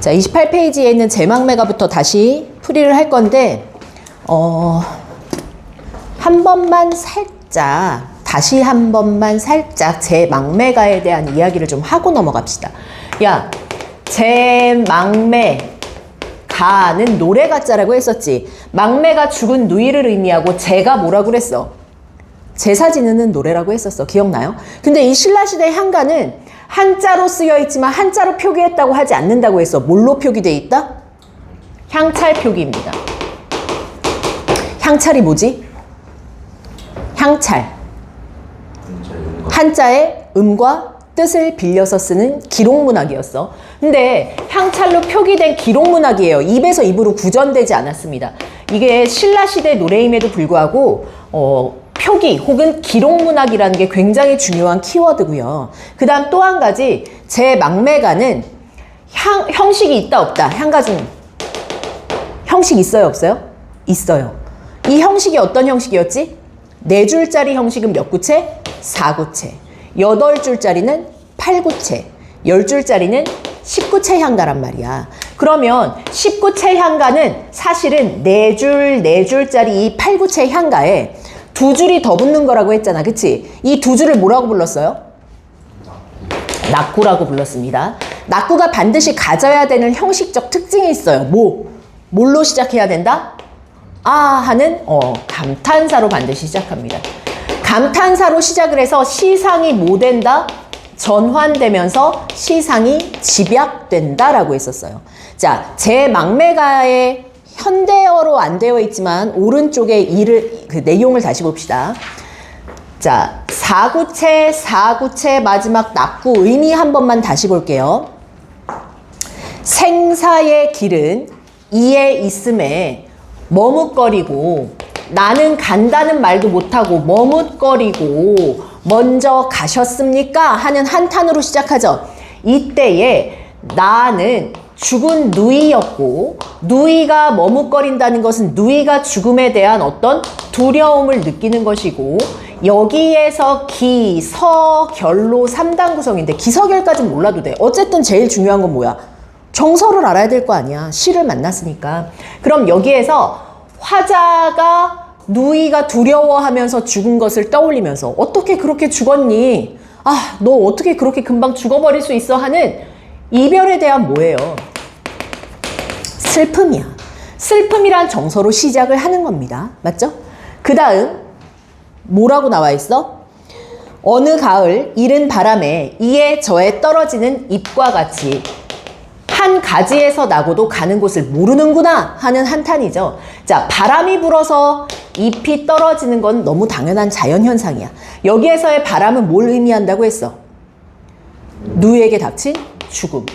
자, 28페이지에 있는 제망매가부터 다시 풀이를 할 건데, 한 번만 살짝, 다시 한 번만 살짝 제망매가에 대한 이야기를 좀 하고 넘어갑시다. 야, 제망매가는 노래 가짜라고 했었지. 망매가 죽은 누이를 의미하고 제가 뭐라고 그랬어? 제사 지내는 노래라고 했었어. 기억나요? 근데 이 신라시대 향가는 한자로 쓰여 있지만 한자로 표기했다고 하지 않는다고 했어. 뭘로 표기돼 있다? 향찰 표기입니다. 향찰이 뭐지? 향찰. 한자의 음과 뜻을 빌려서 쓰는 기록문학이었어. 근데 향찰로 표기된 기록문학이에요. 입에서 입으로 구전되지 않았습니다. 이게 신라시대 노래임에도 불구하고 표기 혹은 기록문학이라는 게 굉장히 중요한 키워드고요. 그 다음 또 한 가지, 제망매가는 형식이 있다 없다? 향가 중 형식 있어요 없어요? 있어요. 이 형식이 어떤 형식이었지? 4줄짜리 형식은 몇 구체? 4구체. 8줄짜리는 8구체. 10줄짜리는 19체 향가란 말이야. 그러면 19체 향가는 사실은 4줄짜리 이 8구체 향가에 2줄이 더 붙는 거라고 했잖아. 그치? 이 2줄을 뭐라고 불렀어요? 낙구라고 불렀습니다. 낙구가 반드시 가져야 되는 형식적 특징이 있어요. 뭘로 시작해야 된다? 하는 감탄사로 반드시 시작합니다. 감탄사로 시작을 해서 시상이 뭐 된다? 전환되면서 시상이 집약된다라고 했었어요. 자, 제망매가의 현대어로 안 되어 있지만 오른쪽에 그 내용을 다시 봅시다. 자, 4구체 마지막 낙구 의미 한 번만 다시 볼게요. 생사의 길은 이에 있음에 머뭇거리고, 나는 간다는 말도 못하고 머뭇거리고 먼저 가셨습니까? 하는 한탄으로 시작하죠. 이때에 나는 죽은 누이였고, 누이가 머뭇거린다는 것은 누이가 죽음에 대한 어떤 두려움을 느끼는 것이고, 여기에서 기, 서, 결로 3단 구성인데 기서결까지는 몰라도 돼. 어쨌든 제일 중요한 건 뭐야? 정서를 알아야 될 거 아니야. 시를 만났으니까. 그럼 여기에서 화자가 누이가 두려워하면서 죽은 것을 떠올리면서 어떻게 그렇게 죽었니? 너 어떻게 그렇게 금방 죽어버릴 수 있어? 하는 이별에 대한 뭐예요? 슬픔이야. 슬픔이란 정서로 시작을 하는 겁니다. 맞죠? 그 다음 뭐라고 나와 있어? 어느 가을 이른 바람에 이에 저에 떨어지는 잎과 같이 한 가지에서 나고도 가는 곳을 모르는구나 하는 한탄이죠. 자, 바람이 불어서 잎이 떨어지는 건 너무 당연한 자연현상이야. 여기에서의 바람은 뭘 의미한다고 했어? 누이에게 닥친 죽음.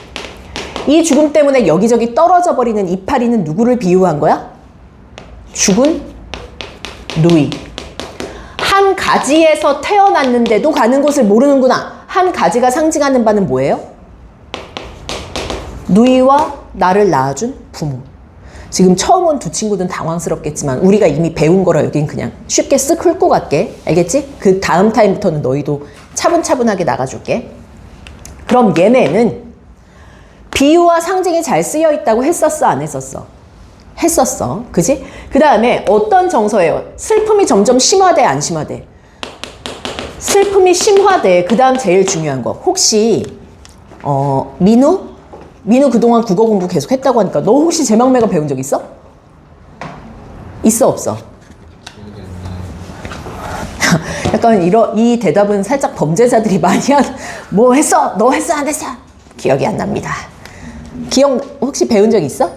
이 죽음 때문에 여기저기 떨어져 버리는 이파리는 누구를 비유한 거야? 죽은 누이. 한 가지에서 태어났는데도 가는 곳을 모르는구나. 한 가지가 상징하는 바는 뭐예요? 누이와 나를 낳아준 부모. 지금 처음 온 두 친구들은 당황스럽겠지만 우리가 이미 배운 거라 여긴 그냥 쉽게 쓱 훑고 갈게. 알겠지? 그 다음 타임부터는 너희도 차분차분하게 나가줄게. 그럼 얘네는 비유와 상징이 잘 쓰여 있다고 했었어? 안 했었어? 했었어. 그지? 그 다음에 어떤 정서예요? 슬픔이 점점 심화돼? 안 심화돼? 슬픔이 심화돼. 그 다음 제일 중요한 거. 혹시 민우 그동안 국어 공부 계속 했다고 하니까 너 혹시 제망매가 배운 적 있어? 있어 없어? 약간 이 대답은 살짝 범죄자들이 많이 뭐 했어? 너 했어? 안 했어? 기억이 안 납니다. 혹시 배운 적 있어?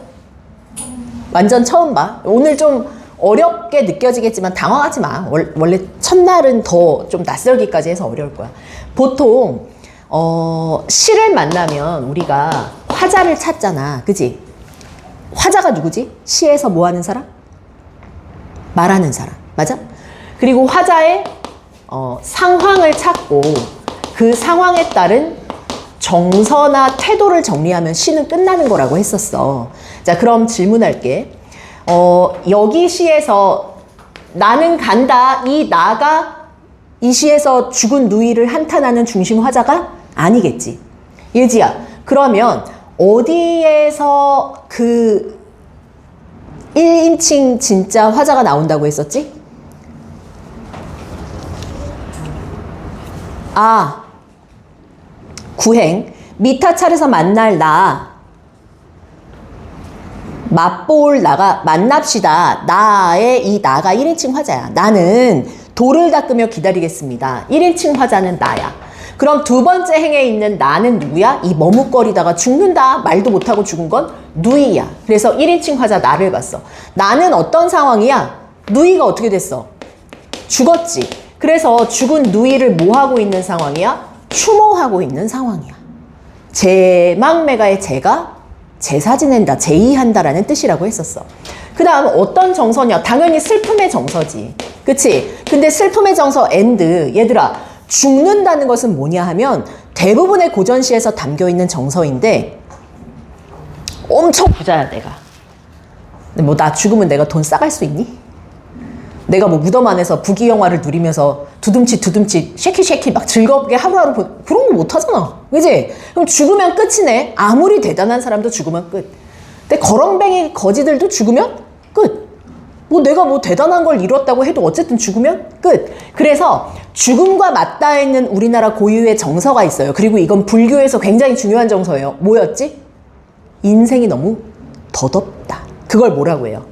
완전 처음 봐. 오늘 좀 어렵게 느껴지겠지만 당황하지 마. 원래 첫날은 더 좀 낯설기까지 해서 어려울 거야. 보통 시를 만나면 우리가 화자를 찾잖아. 그지? 화자가 누구지? 시에서 뭐 하는 사람? 말하는 사람. 맞아? 그리고 화자의 상황을 찾고 그 상황에 따른 정서나 태도를 정리하면 시는 끝나는 거라고 했었어. 자, 그럼 질문할게. 여기 시에서 나는 간다. 이 나가 이 시에서 죽은 누이를 한탄하는 중심 화자가 아니겠지. 예지야, 그러면 어디에서 그 1인칭 진짜 화자가 나온다고 했었지? 아, 구행. 미타찰에서 만날 나. 맛볼 나가 만납시다. 나의 이 나가 1인칭 화자야. 나는 돌을 닦으며 기다리겠습니다. 1인칭 화자는 나야. 그럼 두 번째 행에 있는 나는 누구야? 이 머뭇거리다가 죽는다. 말도 못하고 죽은 건 누이야. 그래서 1인칭 화자 나를 봤어. 나는 어떤 상황이야? 누이가 어떻게 됐어? 죽었지. 그래서 죽은 누이를 뭐 하고 있는 상황이야? 추모하고 있는 상황이야. 제망매가의 제가 제사 지낸다, 제의한다라는 뜻이라고 했었어. 그 다음 어떤 정서냐? 당연히 슬픔의 정서지. 그치? 근데 슬픔의 정서 and 얘들아, 죽는다는 것은 뭐냐 하면 대부분의 고전시에서 담겨있는 정서인데 엄청 부자야 내가. 근데 뭐 나 죽으면 내가 돈 싸갈 수 있니? 내가 뭐 무덤 안에서 부귀영화를 누리면서 두둠치 쉐키 막 즐겁게 하루하루 그런 거 못하잖아. 그지? 그럼 죽으면 끝이네. 아무리 대단한 사람도 죽으면 끝. 근데 거렁뱅이 거지들도 죽으면 끝. 뭐 내가 뭐 대단한 걸 이뤘다고 해도 어쨌든 죽으면 끝. 그래서 죽음과 맞닿아 있는 우리나라 고유의 정서가 있어요. 그리고 이건 불교에서 굉장히 중요한 정서예요. 뭐였지? 인생이 너무 더덥다. 그걸 뭐라고 해요?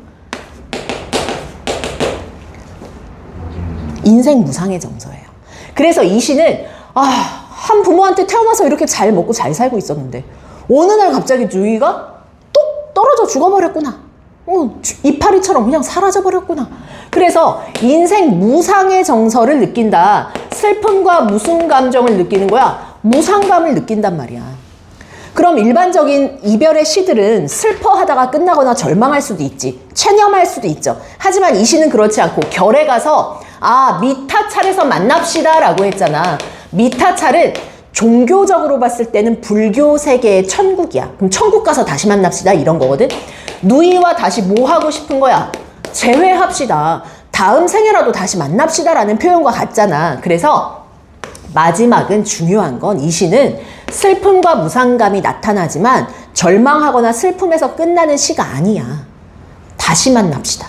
인생 무상의 정서예요. 그래서 이 시는 한 부모한테 태어나서 이렇게 잘 먹고 잘 살고 있었는데 어느 날 갑자기 누이가 뚝 떨어져 죽어버렸구나. 이파리처럼 그냥 사라져버렸구나. 그래서 인생 무상의 정서를 느낀다. 슬픔과 무슨 감정을 느끼는 거야? 무상감을 느낀단 말이야. 그럼 일반적인 이별의 시들은 슬퍼하다가 끝나거나 절망할 수도 있지. 체념할 수도 있죠. 하지만 이 시는 그렇지 않고 결에 가서 미타찰에서 만납시다 라고 했잖아. 미타찰은 종교적으로 봤을 때는 불교 세계의 천국이야. 그럼 천국 가서 다시 만납시다 이런 거거든. 누이와 다시 뭐 하고 싶은 거야? 재회합시다. 다음 생에라도 다시 만납시다 라는 표현과 같잖아. 그래서 마지막은 중요한 건 이 시는 슬픔과 무상감이 나타나지만 절망하거나 슬픔에서 끝나는 시가 아니야. 다시 만납시다.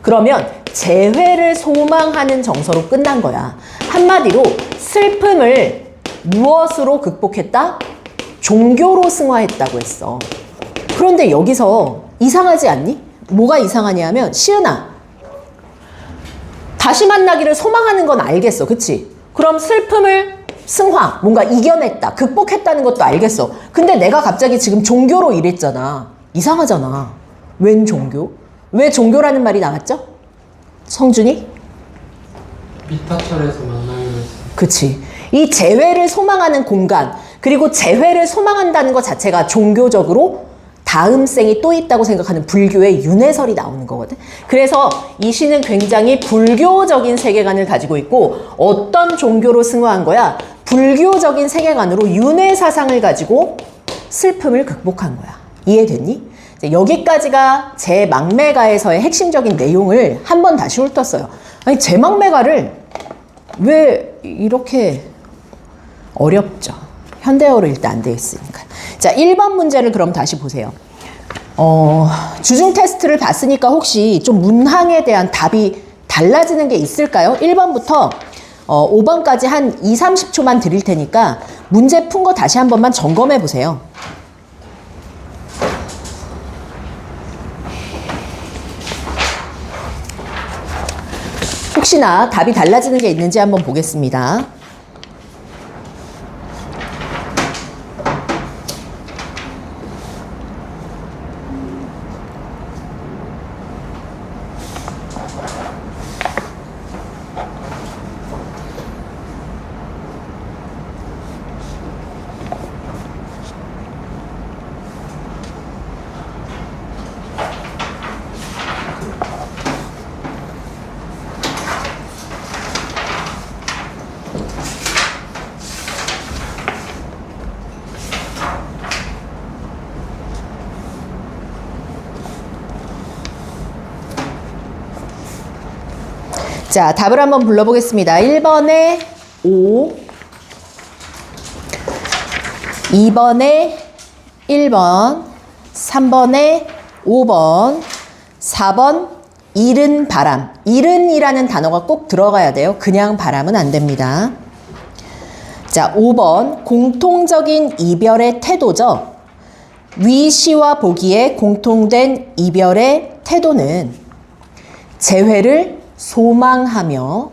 그러면 재회를 소망하는 정서로 끝난 거야. 한마디로 슬픔을 무엇으로 극복했다? 종교로 승화했다고 했어. 그런데 여기서 이상하지 않니? 뭐가 이상하냐 하면 시은아, 다시 만나기를 소망하는 건 알겠어. 그치? 그럼 슬픔을 승화, 뭔가 이겨냈다, 극복했다는 것도 알겠어. 근데 내가 갑자기 지금 종교로 이랬잖아. 이상하잖아. 웬 종교? 왜 종교라는 말이 나왔죠? 성준이? 미타철에서 만나기로 했어. 그치. 이 재회를 소망하는 공간, 그리고 재회를 소망한다는 것 자체가 종교적으로 다음 생이 또 있다고 생각하는 불교의 윤회설이 나오는 거거든. 그래서 이 시는 굉장히 불교적인 세계관을 가지고 있고 어떤 종교로 승화한 거야? 불교적인 세계관으로 윤회 사상을 가지고 슬픔을 극복한 거야. 이해됐니? 여기까지가 제망매가에서의 핵심적인 내용을 한 번 다시 훑었어요. 아니 제망매가를 왜 이렇게 어렵죠? 현대어로 일단 안 되어 있으니까. 자, 1번 문제를 그럼 다시 보세요. 주중 테스트를 봤으니까 혹시 좀 문항에 대한 답이 달라지는 게 있을까요? 1번부터 5번까지 한 2, 30초만 드릴 테니까 문제 푼 거 다시 한 번만 점검해 보세요. 혹시나 답이 달라지는 게 있는지 한번 보겠습니다. 자, 답을 한번 불러보겠습니다. 1번에 5, 2번에 1번, 3번에 5번, 4번 이른 바람. 이른이라는 단어가 꼭 들어가야 돼요. 그냥 바람은 안 됩니다. 자, 5번 공통적인 이별의 태도죠. 위시와 보기에 공통된 이별의 태도는 재회를 소망하며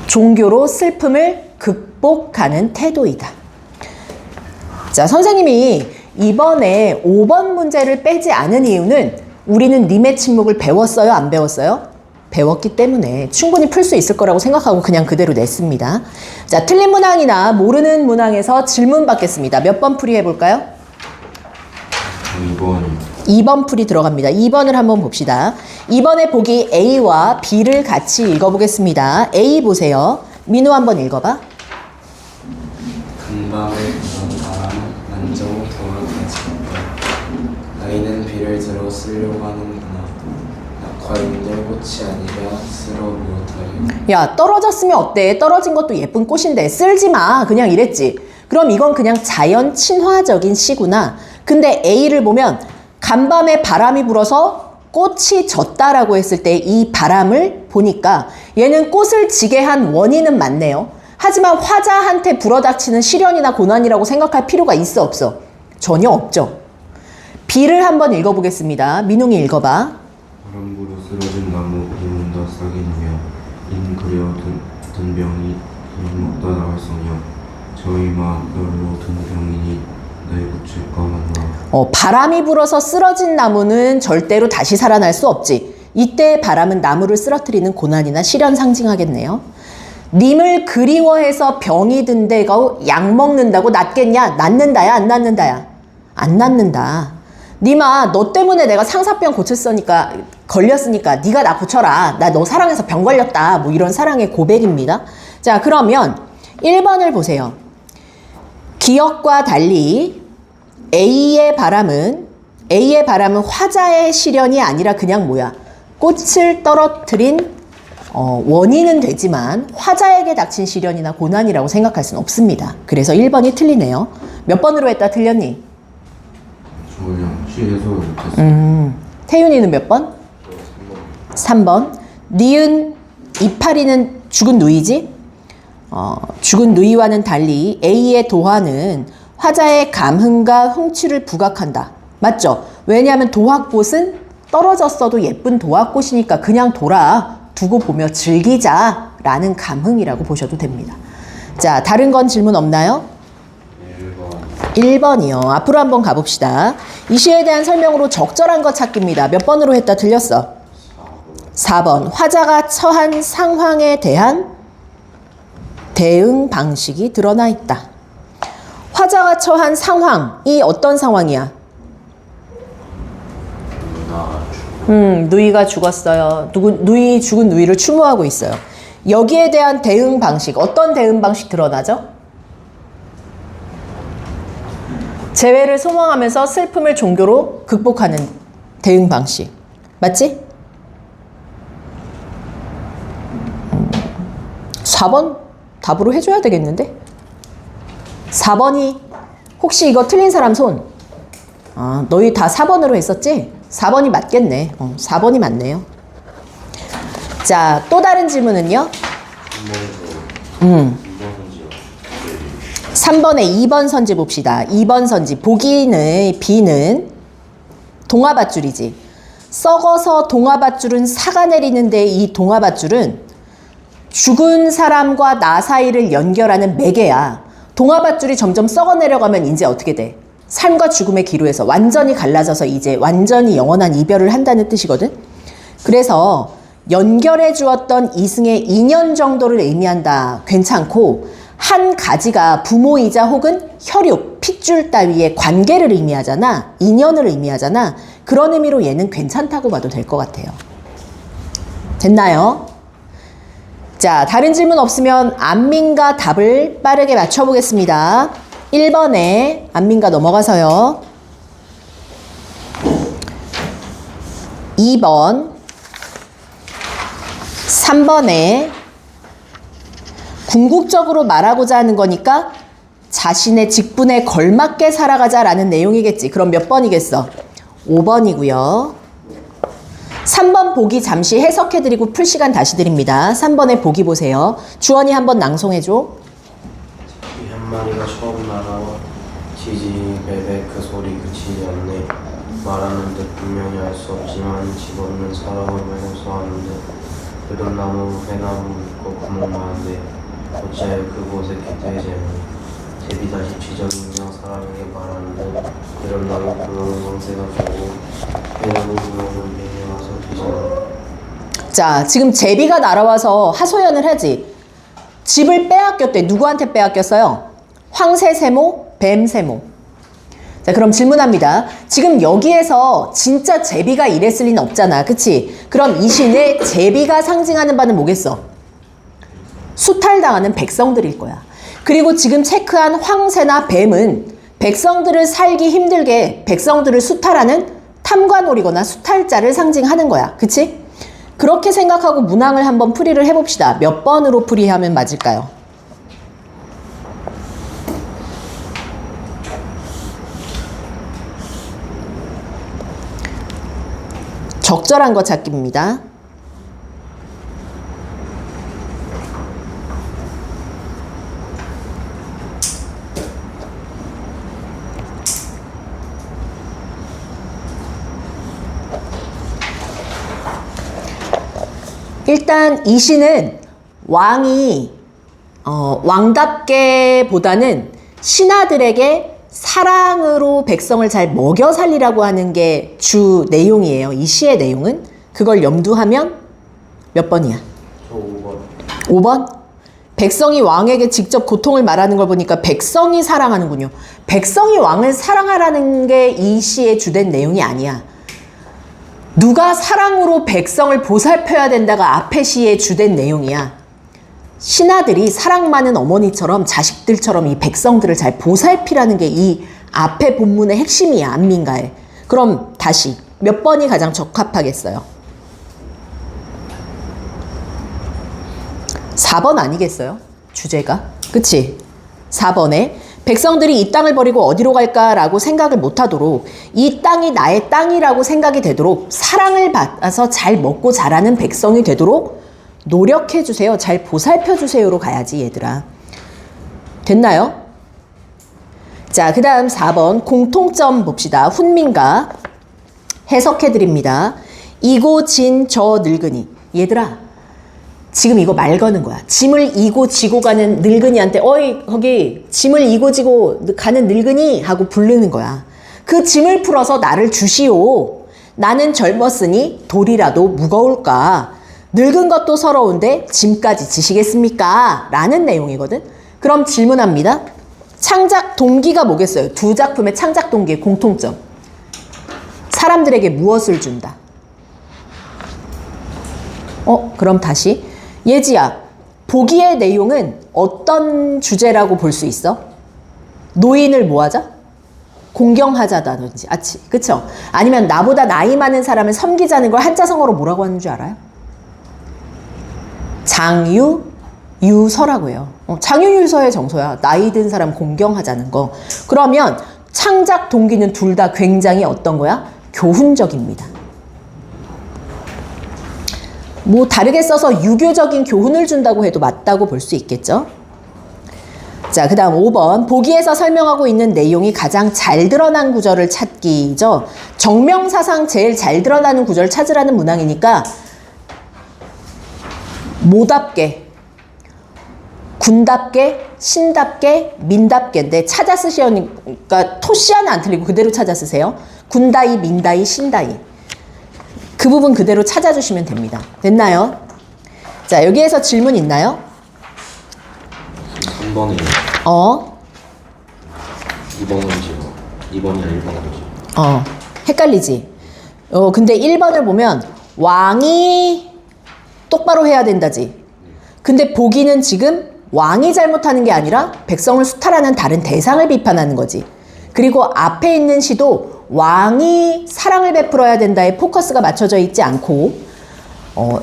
종교로 슬픔을 극복하는 태도이다. 자, 선생님이 이번에 5번 문제를 빼지 않은 이유는 우리는 님의 침묵을 배웠어요? 안 배웠어요? 배웠기 때문에 충분히 풀 수 있을 거라고 생각하고 그냥 그대로 냈습니다. 자, 틀린 문항이나 모르는 문항에서 질문 받겠습니다. 몇 번 풀이 해볼까요? 2번. 2번 풀이 들어갑니다. 2번을 한번 봅시다. 2번에 보기 A와 B를 같이 읽어보겠습니다. A 보세요. 민우 한번 읽어봐. 간밤에 부는 바람 만져 겨울까지 너희는 비를 들어 쓰려고 하는구나. 낙화인들 꽃이 아니라 쓸어 무엇하려. 야, 떨어졌으면 어때? 떨어진 것도 예쁜 꽃인데 쓸지 마. 그냥 이랬지. 그럼 이건 그냥 자연 친화적인 시구나. 근데 A를 보면 간밤에 바람이 불어서 꽃이 졌다라고 했을 때 이 바람을 보니까 얘는 꽃을 지게 한 원인은 맞네요. 하지만 화자한테 불어닥치는 시련이나 고난이라고 생각할 필요가 있어 없어? 전혀 없죠. B를 한번 읽어보겠습니다. 민웅이 읽어봐. 바람 불어 쓰러진 나무 이문 다 싹이 누며 인 그려 든 병이 먹다 나갈성여 저희마 널로 든 병이니 너희 붙일까 하나. 바람이 불어서 쓰러진 나무는 절대로 다시 살아날 수 없지. 이때 바람은 나무를 쓰러뜨리는 고난이나 시련 상징하겠네요. 님을 그리워해서 병이 든다고 약 먹는다고 낫겠냐? 낫는다야 안 낫는다야? 안 낫는다. 님아, 너 때문에 내가 상사병 걸렸으니까 네가 나 고쳐라. 나 너 사랑해서 병 걸렸다. 뭐 이런 사랑의 고백입니다. 자, 그러면 1번을 보세요. 기억과 달리 A의 바람은 화자의 시련이 아니라 그냥 뭐야? 꽃을 떨어뜨린 원인은 되지만 화자에게 닥친 시련이나 고난이라고 생각할 수는 없습니다. 그래서 1번이 틀리네요. 몇 번으로 했다 틀렸니? 저 그냥 시에서 못했어요. 태윤이는 몇 번? 3번. 니은 이파리는 죽은 누이지? 죽은 누이와는 달리 A의 도화는 화자의 감흥과 흥취를 부각한다. 맞죠? 왜냐하면 도화꽃은 떨어졌어도 예쁜 도화꽃이니까 그냥 두고 보며 즐기자라는 감흥이라고 보셔도 됩니다. 자, 다른 건 질문 없나요? 1번이요. 앞으로 한번 가봅시다. 이 시에 대한 설명으로 적절한 것 찾기입니다. 몇 번으로 했다 틀렸어? 4번. 화자가 처한 상황에 대한 대응 방식이 드러나 있다. 화자가 처한 상황이 어떤 상황이야? 누이가 죽었어요. 죽은 누이를 추모하고 있어요. 여기에 대한 대응 방식, 어떤 대응 방식 드러나죠? 재회를 소망하면서 슬픔을 종교로 극복하는 대응 방식. 맞지? 4번 답으로 해줘야 되겠는데? 4번이 혹시 이거 틀린 사람 손? 너희 다 4번으로 했었지? 4번이 맞겠네. 4번이 맞네요. 자, 또 다른 질문은요? 3번에 2번 선지 봅시다. 2번 선지. 보기는 B는 동화밧줄이지. 썩어서 동화밧줄은 사가 내리는데 이 동화밧줄은 죽은 사람과 나 사이를 연결하는 매개야. 동화밧줄이 점점 썩어 내려가면 이제 어떻게 돼? 삶과 죽음의 기로에서 완전히 갈라져서 이제 완전히 영원한 이별을 한다는 뜻이거든. 그래서 연결해 주었던 이승의 인연 정도를 의미한다. 괜찮고 한 가지가 부모이자 혹은 혈육, 핏줄 따위의 관계를 의미하잖아. 인연을 의미하잖아. 그런 의미로 얘는 괜찮다고 봐도 될 것 같아요. 됐나요? 자, 다른 질문 없으면 안민가 답을 빠르게 맞춰보겠습니다. 1번에 안민가 넘어가서요. 2번, 3번에 궁극적으로 말하고자 하는 거니까 자신의 직분에 걸맞게 살아가자라는 내용이겠지. 그럼 몇 번이겠어? 5번이고요. 3번 보기 잠시 해석해드리고 풀 시간 다시 드립니다. 3번의 보기 보세요. 주원이 한번 낭송해줘. 이 한 마리가 처음 날아와 지지배배 그 소리 그치지 않네. 말하는 듯 분명히 알 수 없지만 집없는 사람을 호소하는 듯 그런 나무 회나무 있고 구멍 많은데 어찌하여 그곳에 기대지 않니. 제비 다시 쥐저리며 사람에게 말하는 듯 그런 나무 구멍은 왕새가 주고 회나무 구멍은 매년 와서 뒤집어. 자, 지금 제비가 날아와서 하소연을 하지. 집을 빼앗겼대. 누구한테 빼앗겼어요? 황새 세모, 뱀 세모. 자, 그럼 질문합니다. 지금 여기에서 진짜 제비가 이랬을 리는 없잖아. 그치? 그럼 이 신의 제비가 상징하는 바는 뭐겠어? 수탈당하는 백성들일 거야. 그리고 지금 체크한 황새나 뱀은 백성들을 살기 힘들게 백성들을 수탈하는 탐관오리거나 수탈자를 상징하는 거야. 그치? 그렇게 생각하고 문항을 한번 풀이를 해봅시다. 몇 번으로 풀이하면 맞을까요? 적절한 거 찾기입니다. 일단 이 시는 왕이 왕답게 보다는 신하들에게 사랑으로 백성을 잘 먹여 살리라고 하는 게 주 내용이에요. 이 시의 내용은. 그걸 염두하면 몇 번이야? 저 5번. 5번? 백성이 왕에게 직접 고통을 말하는 걸 보니까 백성이 사랑하는군요. 백성이 왕을 사랑하라는 게 이 시의 주된 내용이 아니야. 누가 사랑으로 백성을 보살펴야 된다가 앞의 시의 주된 내용이야. 신하들이 사랑 많은 어머니처럼 자식들처럼 이 백성들을 잘 보살피라는 게 이 앞의 본문의 핵심이야. 안민가에. 그럼 다시 몇 번이 가장 적합하겠어요? 4번 아니겠어요? 주제가. 그치? 4번에 백성들이 이 땅을 버리고 어디로 갈까라고 생각을 못하도록 이 땅이 나의 땅이라고 생각이 되도록 사랑을 받아서 잘 먹고 자라는 백성이 되도록 노력해주세요. 잘 보살펴주세요로 가야지 얘들아. 됐나요? 자, 그 다음 4번 공통점 봅시다. 훈민가 해석해드립니다. 이고 진 저 늙은이. 얘들아, 지금 이거 말 거는 거야. 짐을 이고 지고 가는 늙은이한테 어이 거기 짐을 이고 지고 가는 늙은이 하고 부르는 거야. 그 짐을 풀어서 나를 주시오. 나는 젊었으니 돌이라도 무거울까. 늙은 것도 서러운데 짐까지 지시겠습니까? 라는 내용이거든. 그럼 질문합니다. 창작 동기가 뭐겠어요? 두 작품의 창작 동기의 공통점. 사람들에게 무엇을 준다? 그럼 다시. 예지야, 보기의 내용은 어떤 주제라고 볼 수 있어? 노인을 뭐 하자? 공경하자다든지. 그쵸? 아니면 나보다 나이 많은 사람을 섬기자는 걸 한자성어로 뭐라고 하는 줄 알아요? 장유유서라고 해요. 장유유서의 정서야. 나이 든 사람 공경하자는 거. 그러면 창작 동기는 둘 다 굉장히 어떤 거야? 교훈적입니다. 뭐 다르게 써서 유교적인 교훈을 준다고 해도 맞다고 볼 수 있겠죠. 자, 그 다음 5번. 보기에서 설명하고 있는 내용이 가장 잘 드러난 구절을 찾기죠. 정명사상 제일 잘 드러나는 구절을 찾으라는 문항이니까 모답게, 군답게, 신답게, 민답게인데 찾아 쓰시니까 토시아는 안 틀리고 그대로 찾아 쓰세요. 군다이, 민다이, 신다이. 그 부분 그대로 찾아주시면 됩니다. 됐나요? 자, 여기에서 질문 있나요? 3번이요. 2번은 지금 2번이랑 1번이죠. 헷갈리지? 근데 1번을 보면 왕이 똑바로 해야 된다지. 근데 보기는 지금 왕이 잘못하는 게 아니라 백성을 수탈하는 다른 대상을 비판하는 거지. 그리고 앞에 있는 시도 왕이 사랑을 베풀어야 된다에 포커스가 맞춰져 있지 않고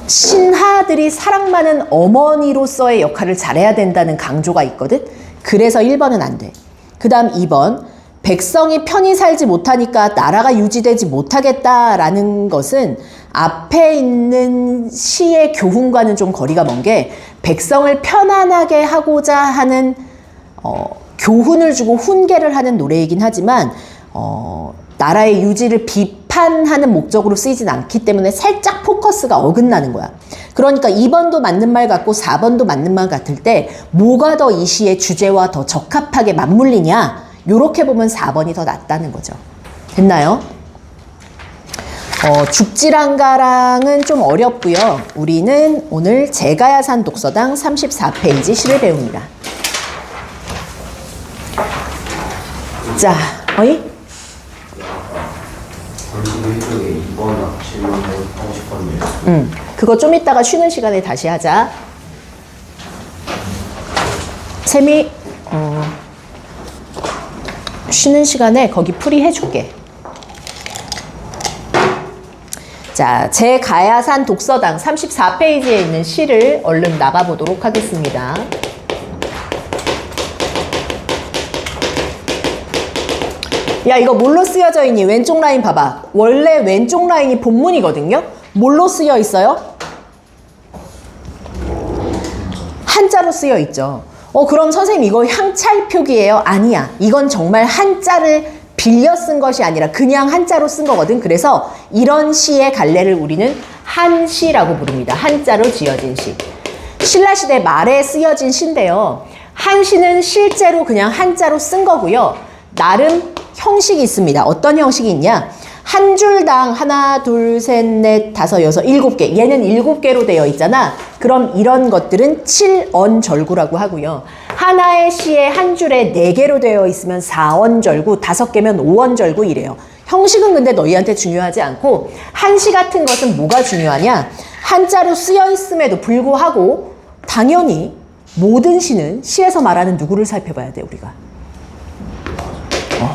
신하들이 사랑 많은 어머니로서의 역할을 잘해야 된다는 강조가 있거든. 그래서 1번은 안 돼. 그 다음 2번. 백성이 편히 살지 못하니까 나라가 유지되지 못하겠다라는 것은 앞에 있는 시의 교훈과는 좀 거리가 먼 게 백성을 편안하게 하고자 하는 교훈을 주고 훈계를 하는 노래이긴 하지만 나라의 유지를 비판하는 목적으로 쓰이진 않기 때문에 살짝 포커스가 어긋나는 거야. 그러니까 2번도 맞는 말 같고 4번도 맞는 말 같을 때 뭐가 더 이 시의 주제와 더 적합하게 맞물리냐, 요렇게 보면 4번이 더 낫다는 거죠. 됐나요? 죽지랑가랑은 좀 어렵고요. 우리는 오늘 제가야산 독서당 34페이지 시를 배웁니다. 자, 어이? 31쪽에 2번 질문 하고 싶었네요. 그거 좀 이따가 쉬는 시간에 다시 하자. 쌤이 쉬는 시간에 거기 풀이 해줄게. 자, 제가야산 독서당 34페이지에 있는 시를 얼른 나가보도록 하겠습니다. 야, 이거 뭘로 쓰여져 있니? 왼쪽 라인 봐봐. 원래 왼쪽 라인이 본문이거든요. 뭘로 쓰여 있어요? 한자로 쓰여 있죠. 그럼 선생님 이거 향찰 표기예요? 아니야. 이건 정말 한자를 빌려 쓴 것이 아니라 그냥 한자로 쓴 거거든. 그래서 이런 시의 갈래를 우리는 한시라고 부릅니다. 한자로 지어진 시. 신라시대 말에 쓰여진 시인데요. 한시는 실제로 그냥 한자로 쓴 거고요. 나름 형식이 있습니다. 어떤 형식이 있냐? 한 줄당 하나, 둘, 셋, 넷, 다섯, 여섯, 7개. 얘는 7개로 되어 있잖아. 그럼 이런 것들은 7언절구라고 하고요. 하나의 시에 한 줄에 4개로 되어 있으면 4언절구, 5개면 5언절구 이래요. 형식은 근데 너희한테 중요하지 않고 한시 같은 것은 뭐가 중요하냐? 한자로 쓰여 있음에도 불구하고 당연히 모든 시는 시에서 말하는 누구를 살펴봐야 돼, 우리가.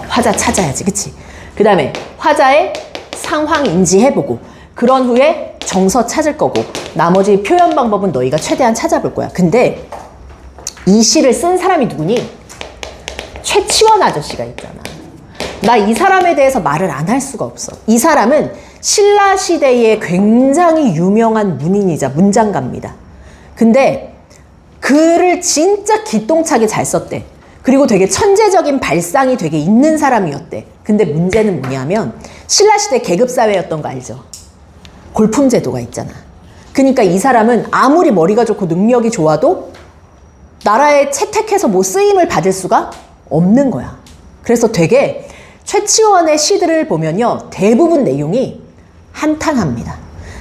화자 찾아야지, 그치? 그 다음에 화자의 상황 인지해보고 그런 후에 정서 찾을 거고 나머지 표현 방법은 너희가 최대한 찾아볼 거야. 근데 이 시를 쓴 사람이 누구니? 최치원 아저씨가 있잖아. 나 이 사람에 대해서 말을 안 할 수가 없어. 이 사람은 신라시대의 굉장히 유명한 문인이자 문장가입니다. 근데 글을 진짜 기똥차게 잘 썼대. 그리고 되게 천재적인 발상이 되게 있는 사람이었대. 근데 문제는 뭐냐면 신라시대 계급사회였던 거 알죠? 골품제도가 있잖아. 그러니까 이 사람은 아무리 머리가 좋고 능력이 좋아도 나라에 채택해서 뭐 쓰임을 받을 수가 없는 거야. 그래서 되게 최치원의 시들을 보면요. 대부분 내용이 한탄합니다.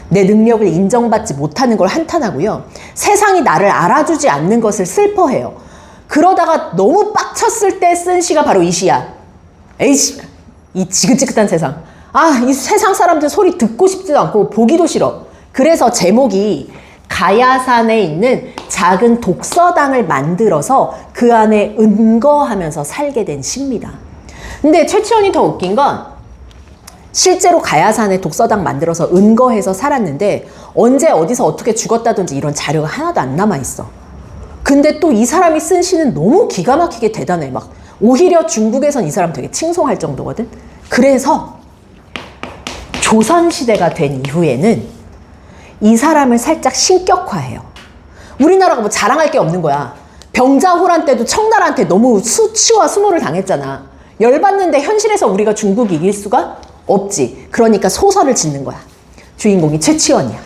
내 능력을 인정받지 못하는 걸 한탄하고요. 세상이 나를 알아주지 않는 것을 슬퍼해요. 그러다가 너무 빡쳤을 때 쓴 시가 바로 이 시야. 에이씨, 이 지긋지긋한 세상. 이 세상 사람들 소리 듣고 싶지도 않고 보기도 싫어. 그래서 제목이 가야산에 있는 작은 독서당을 만들어서 그 안에 은거하면서 살게 된 시입니다. 근데 최치원이 더 웃긴 건 실제로 가야산에 독서당 만들어서 은거해서 살았는데 언제 어디서 어떻게 죽었다든지 이런 자료가 하나도 안 남아있어. 근데 또 이 사람이 쓴 시는 너무 기가 막히게 대단해. 막 오히려 중국에선 이 사람 되게 칭송할 정도거든. 그래서 조선시대가 된 이후에는 이 사람을 살짝 신격화해요. 우리나라가 뭐 자랑할 게 없는 거야. 병자호란 때도 청나라한테 너무 수치와 수모를 당했잖아. 열받는데 현실에서 우리가 중국 이길 수가 없지. 그러니까 소설을 짓는 거야. 주인공이 최치원이야.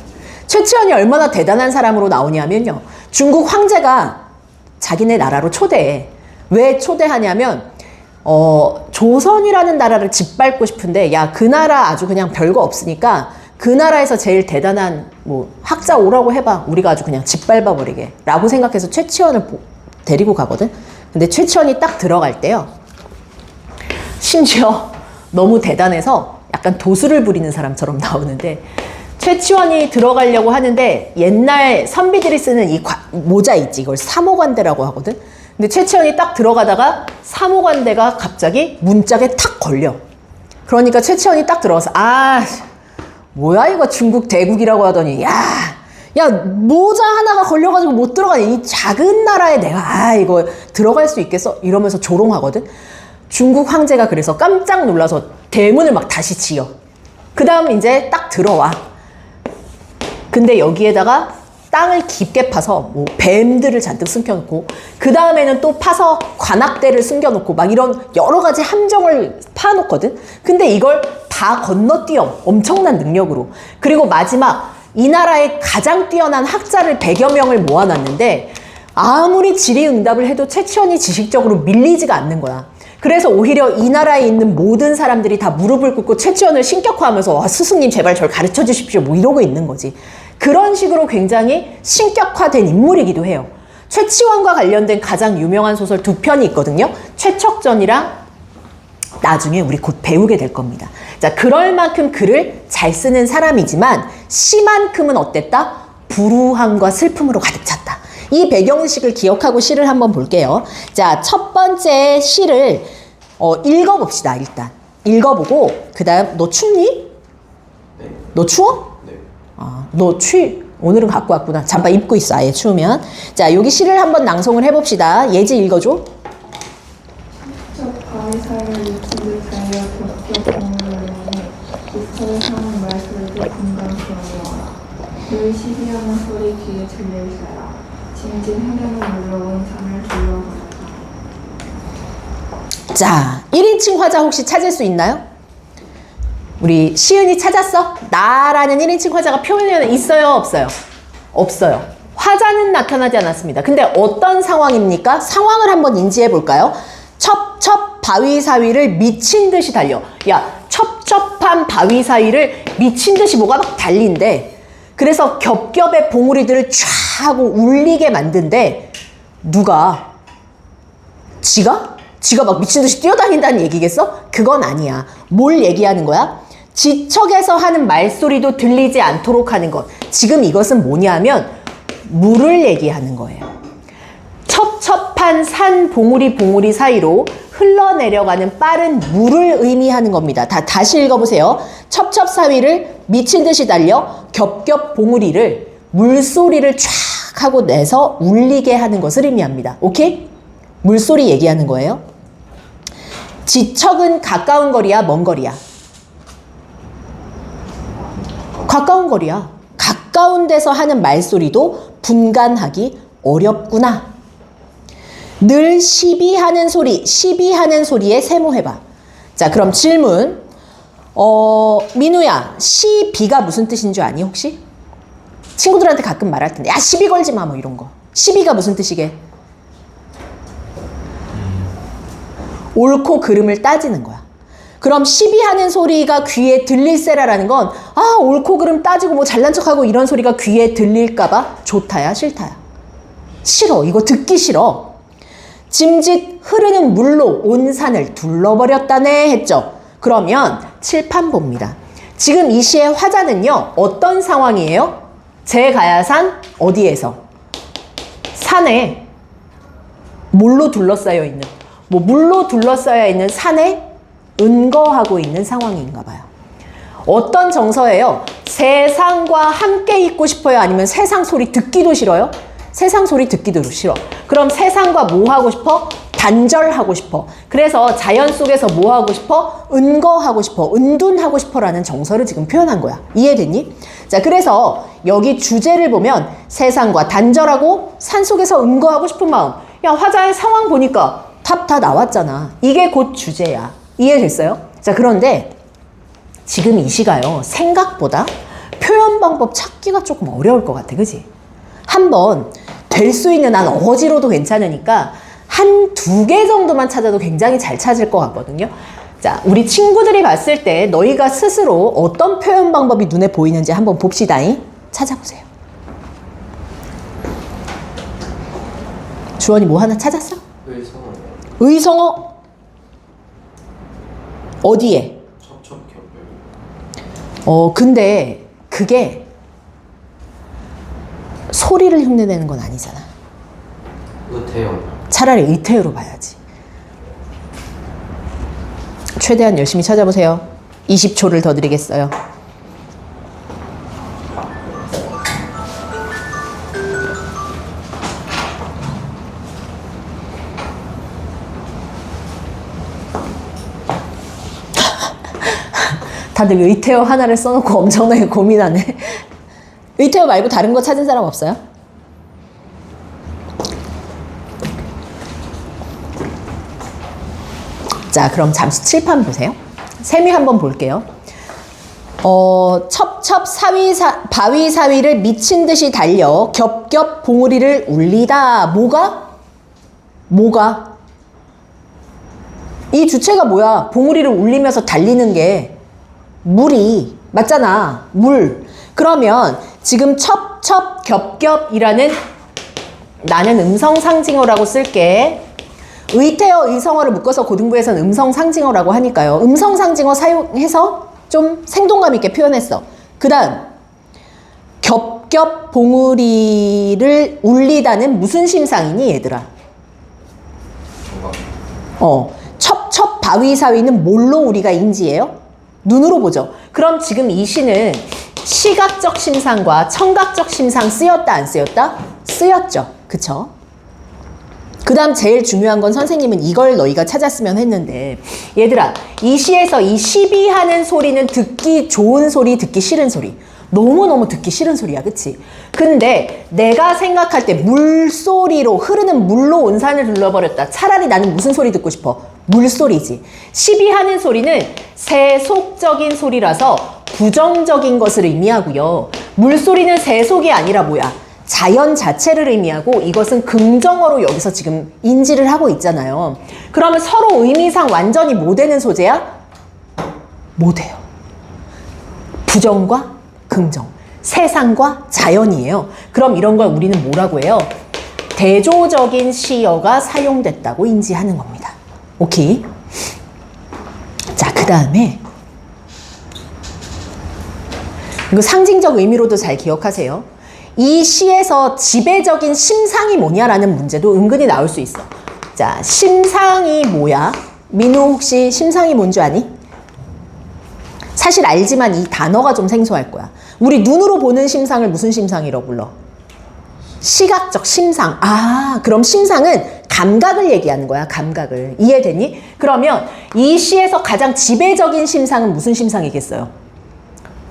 최치원이 얼마나 대단한 사람으로 나오냐면요. 중국 황제가 자기네 나라로 초대해. 왜 초대하냐면 조선이라는 나라를 짓밟고 싶은데 야, 그 나라 아주 그냥 별거 없으니까 그 나라에서 제일 대단한 뭐 학자 오라고 해봐. 우리가 아주 그냥 짓밟아 버리게 라고 생각해서 최치원을 데리고 가거든. 근데 최치원이 딱 들어갈 때요. 심지어 너무 대단해서 약간 도수를 부리는 사람처럼 나오는데 최치원이 들어가려고 하는데 옛날 선비들이 쓰는 이 모자 있지. 이걸 사모관대라고 하거든. 근데 최치원이 딱 들어가다가 사모관대가 갑자기 문짝에 탁 걸려. 그러니까 최치원이 딱 들어가서 뭐야 이거 중국 대국이라고 하더니 야 야, 모자 하나가 걸려가지고 못 들어가네. 이 작은 나라에 내가 이거 들어갈 수 있겠어? 이러면서 조롱하거든. 중국 황제가 그래서 깜짝 놀라서 대문을 막 다시 지어. 그 다음 이제 딱 들어와. 근데 여기에다가 땅을 깊게 파서 뭐 뱀들을 잔뜩 숨겨놓고, 그 다음에는 또 파서 관악대를 숨겨놓고 막 이런 여러 가지 함정을 파놓거든. 근데 이걸 다 건너뛰어. 엄청난 능력으로. 그리고 마지막 이 나라의 가장 뛰어난 학자를 100여 명을 모아놨는데 아무리 질의응답을 해도 최치원이 지식적으로 밀리지가 않는 거야. 그래서 오히려 이 나라에 있는 모든 사람들이 다 무릎을 꿇고 최치원을 신격화하면서 와, 스승님 제발 절 가르쳐 주십시오 뭐 이러고 있는 거지. 그런 식으로 굉장히 신격화된 인물이기도 해요. 최치원과 관련된 가장 유명한 소설 2편이 있거든요. 최척전이랑 나중에 우리 곧 배우게 될 겁니다. 자, 그럴 만큼 글을 잘 쓰는 사람이지만 시만큼은 어땠다? 불우함과 슬픔으로 가득 찼다. 이 배경의식을 기억하고 시를 한번 볼게요. 자, 첫 번째 시를 읽어봅시다. 일단 읽어보고 그 다음 너 춥니? 네. 너 추워? 네. 너 오늘은 갖고 왔구나. 잠바 입고 있어. 아예 추우면. 자, 여기 시를 한번 낭송을 해봅시다. 예지 읽어줘. 저 바위사를 유튜브 달려 겹겹 공을 내니 이스터를 사는 말소리를 금강스러워라. 늘 시비하는 소리 귀에 들릴세라. 짐진 해령을 물러온 산을 둘러보라. 자, 1인칭 화자 혹시 찾을 수 있나요? 우리 시은이 찾았어? 나라는 1인칭 화자가 표면에 있어요? 없어요? 없어요. 화자는 나타나지 않았습니다. 근데 어떤 상황입니까? 상황을 한번 인지해 볼까요? 첩첩 바위 사위를 미친 듯이 달려. 야, 첩첩한 바위 사이를 미친 듯이 뭐가 막 달린대. 그래서 겹겹의 봉우리들을 촤 하고 울리게 만든대. 누가? 지가 막 미친 듯이 뛰어다닌다는 얘기겠어? 그건 아니야. 뭘 얘기하는 거야? 지척에서 하는 말소리도 들리지 않도록 하는 것. 지금 이것은 뭐냐면 물을 얘기하는 거예요. 첩첩한 산 봉우리 사이로 흘러내려가는 빠른 물을 의미하는 겁니다. 다시 읽어보세요. 첩첩 사위를 미친 듯이 달려 겹겹 봉우리를 물소리를 쫙 하고 내서 울리게 하는 것을 의미합니다. 오케이? 물소리 얘기하는 거예요. 지척은 가까운 거리야, 먼 거리야? 가까운 거리야. 가까운 데서 하는 말소리도 분간하기 어렵구나. 늘 시비하는 소리에 세모해봐. 자, 그럼 질문. 민우야, 시비가 무슨 뜻인 줄 아니, 혹시? 친구들한테 가끔 말할 텐데, 야, 시비 걸지 마, 뭐 이런 거. 시비가 무슨 뜻이게? 옳고 그름을 따지는 거야. 그럼 시비하는 소리가 귀에 들릴세라라는 건, 옳고 그름 따지고 뭐 잘난 척하고 이런 소리가 귀에 들릴까봐 좋다야, 싫다야? 싫어. 이거 듣기 싫어. 짐짓 흐르는 물로 온 산을 둘러버렸다네 했죠. 그러면 칠판 봅니다. 지금 이 시의 화자는요, 어떤 상황이에요? 제가야산 어디에서? 산에 물로 둘러싸여 있는, 물로 둘러싸여 있는 산에 은거하고 있는 상황인가 봐요. 어떤 정서예요? 세상과 함께 있고 싶어요? 아니면 세상 소리 듣기도 싫어요? 세상 소리 듣기도 싫어. 그럼 세상과 뭐 하고 싶어? 단절하고 싶어. 그래서 자연 속에서 뭐 하고 싶어? 은거하고 싶어. 은둔하고 싶어라는 정서를 지금 표현한 거야. 이해됐니? 자, 그래서 여기 주제를 보면 세상과 단절하고 산속에서 은거하고 싶은 마음. 야, 화자의 상황 보니까 답 다 나왔잖아. 이게 곧 주제야. 이해됐어요? 자, 그런데 지금 이 시가요, 생각보다 표현 방법 찾기가 조금 어려울 것 같아. 그지? 한번 될 수 있는 한 어거지로도 괜찮으니까 한 2개 정도만 찾아도 굉장히 잘 찾을 것 같거든요. 자, 우리 친구들이 봤을 때 너희가 스스로 어떤 표현 방법이 눈에 보이는지 한번 봅시다잉. 찾아보세요. 주원이 뭐 하나 찾았어? 의성어. 어디에? 근데 그게 소리를 흉내내는 건 아니잖아. 의태요. 차라리 의태어로 봐야지. 최대한 열심히 찾아보세요. 20초를 더 드리겠어요. 다들 의태어 하나를 써놓고 엄청나게 고민하네. 의태어 말고 다른 거 찾은 사람 없어요? 자, 그럼 잠시 칠판 보세요. 세미 한번 볼게요. 첩첩 바위 사위를 미친 듯이 달려 겹겹 봉우리를 울리다. 뭐가? 이 주체가 뭐야? 봉우리를 울리면서 달리는 게 물이 맞잖아. 물. 그러면 지금 첩첩 겹겹이라는 나는 음성상징어라고 쓸게. 의태어 의성어를 묶어서 고등부에서는 음성상징어라고 하니까요. 음성상징어 사용해서 좀 생동감 있게 표현했어. 그 다음 겹겹 봉우리를 울리다는 무슨 심상이니 얘들아? 첩첩 바위사위는 뭘로 우리가 인지해요? 눈으로 보죠. 그럼 지금 이 시는 시각적 심상과 청각적 심상 쓰였다 안 쓰였다? 쓰였죠. 그쵸? 그 다음 제일 중요한 건 선생님은 이걸 너희가 찾았으면 했는데 얘들아 이 시에서 이 시비하는 소리는 듣기 좋은 소리 듣기 싫은 소리 너무너무 듣기 싫은 소리야 그치? 근데 내가 생각할 때 물소리로 흐르는 물로 온 산을 둘러버렸다 차라리 나는 무슨 소리 듣고 싶어? 물소리지. 시비하는 소리는 세속적인 소리라서 부정적인 것을 의미하고요. 물소리는 세속이 아니라 뭐야? 자연 자체를 의미하고 이것은 긍정어로 여기서 지금 인지를 하고 있잖아요. 그러면 서로 의미상 완전히 뭐 되는 소재야? 뭐 돼요? 부정과 긍정, 세상과 자연이에요. 그럼 이런 걸 우리는 뭐라고 해요? 대조적인 시어가 사용됐다고 인지하는 겁니다. 오케이? 자, 그 다음에 이거 상징적 의미로도 잘 기억하세요. 이 시에서 지배적인 심상이 뭐냐라는 문제도 은근히 나올 수 있어. 자, 심상이 뭐야? 민우 혹시 심상이 뭔 줄 아니? 사실 알지만 이 단어가 좀 생소할 거야. 우리 눈으로 보는 심상을 무슨 심상이라고 불러? 시각적 심상. 아, 그럼 심상은 감각을 얘기하는 거야. 감각을. 이해되니? 그러면 이 시에서 가장 지배적인 심상은 무슨 심상이겠어요?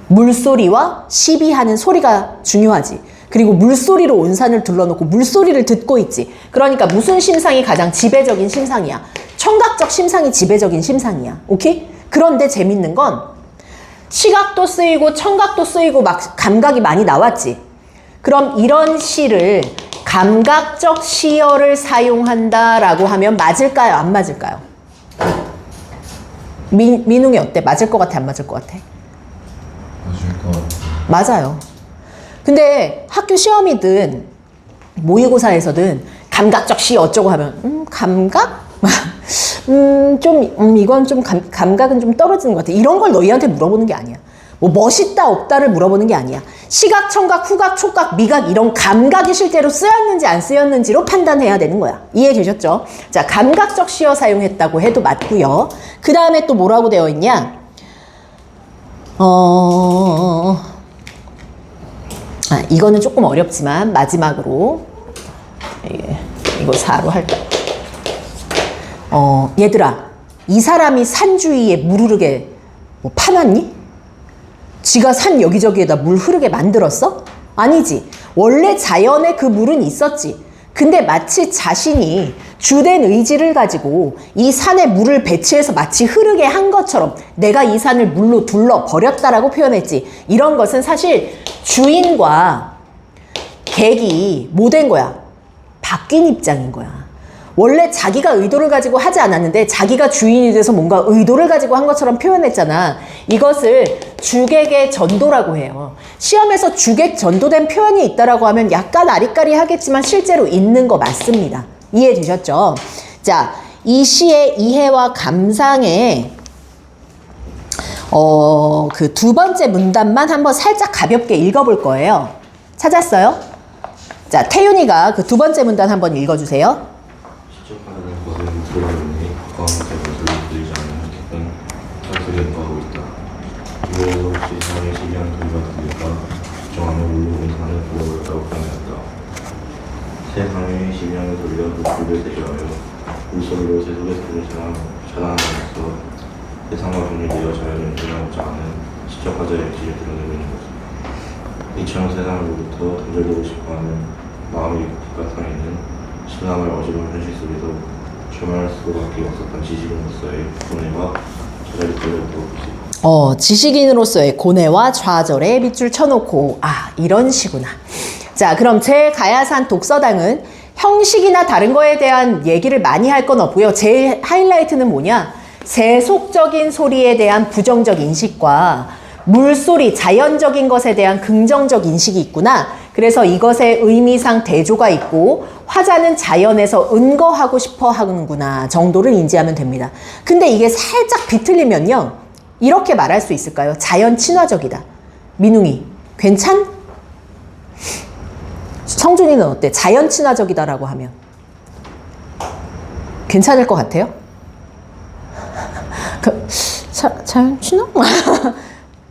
물소리와 시비하는 소리가 중요하지. 그리고 물소리로 온 산을 둘러놓고 물소리를 듣고 있지. 그러니까 무슨 심상이 가장 지배적인 심상이야? 청각적 심상이 지배적인 심상이야. 오케이? 그런데 재밌는 건 시각도 쓰이고 청각도 쓰이고 막 감각이 많이 나왔지. 그럼 이런 시를 감각적 시어를 사용한다라고 하면 맞을까요? 안 맞을까요? 민웅이 어때? 맞을 것 같아? 안 맞을 것 같아? 맞을 것 같아. 맞아요. 근데 학교 시험이든 모의고사에서든 감각적 시 어쩌고 하면 감각? 이건 좀 감각은 좀 떨어지는 것 같아. 이런 걸 너희한테 물어보는 게 아니야. 뭐 멋있다 없다를 물어보는 게 아니야. 시각, 청각, 후각, 촉각, 미각 이런 감각이 실제로 쓰였는지 안 쓰였는지로 판단해야 되는 거야. 이해되셨죠? 자, 감각적 시어 사용했다고 해도 맞고요. 그 다음에 또 뭐라고 되어 있냐? 이거는 조금 어렵지만 마지막으로 이거 4로 할까? 얘들아, 이 사람이 산 주위에 물 흐르게 뭐 파놨니? 지가 산 여기저기에다 물 흐르게 만들었어? 아니지. 원래 자연에 그 물은 있었지. 근데 마치 자신이 주된 의지를 가지고 이 산에 물을 배치해서 마치 흐르게 한 것처럼 내가 이 산을 물로 둘러버렸다라고 표현했지. 이런 것은 사실 주인과 객이 뭐 된 거야? 바뀐 입장인 거야. 원래 자기가 의도를 가지고 하지 않았는데 자기가 주인이 돼서 뭔가 의도를 가지고 한 것처럼 표현했잖아. 이것을 주객의 전도라고 해요. 시험에서 주객 전도된 표현이 있다라고 하면 약간 아리까리하겠지만 실제로 있는 거 맞습니다. 이해되셨죠? 자, 이 시의 이해와 감상에 그 두 번째 문단만 한번 살짝 가볍게 읽어볼 거예요. 찾았어요? 자, 태윤이가 그 두 번째 문단 한번 읽어주세요. 시적하는 것은 돌아오니 가까운 것을 들리지 않는 깊은 사슬을 더하고 있다. 이외에도 혹시 사람의 시비한 소리가 들릴까 걱정하며 울고 산을 불러버렸다고 표현했다. 새 강의 시비하는 소리가 물소리를 대신하여 물소리로 세속의 소리를 차단함으로써 세상과 정리되어 자연을 인정하고 없지 않은 시적 화자의 기질을 드러내고 있는 것입니다. 이처럼 세상으로부터 단절되고 싶어하는 마음이 뒷바탕에 있는 신앙을 어지러운 현실 속에서 주말할 수밖에 없었던 지식인으로서의 고뇌와 좌절이 걸려있다고 보지. 지식인으로서의 고뇌와 좌절에 밑줄 쳐놓고 이런 시구나. 자, 그럼 제 가야산 독서당은 형식이나 다른 거에 대한 얘기를 많이 할 건 없고요. 제일 하이라이트는 뭐냐? 세속적인 소리에 대한 부정적 인식과 물소리, 자연적인 것에 대한 긍정적 인식이 있구나. 그래서 이것의 의미상 대조가 있고 화자는 자연에서 은거하고 싶어 하는구나 정도를 인지하면 됩니다. 근데 이게 살짝 비틀리면요. 이렇게 말할 수 있을까요? 자연 친화적이다. 민웅이 괜찮? 성준이는 어때? 자연 친화적이다라고 하면 괜찮을 것 같아요? 자연 친화?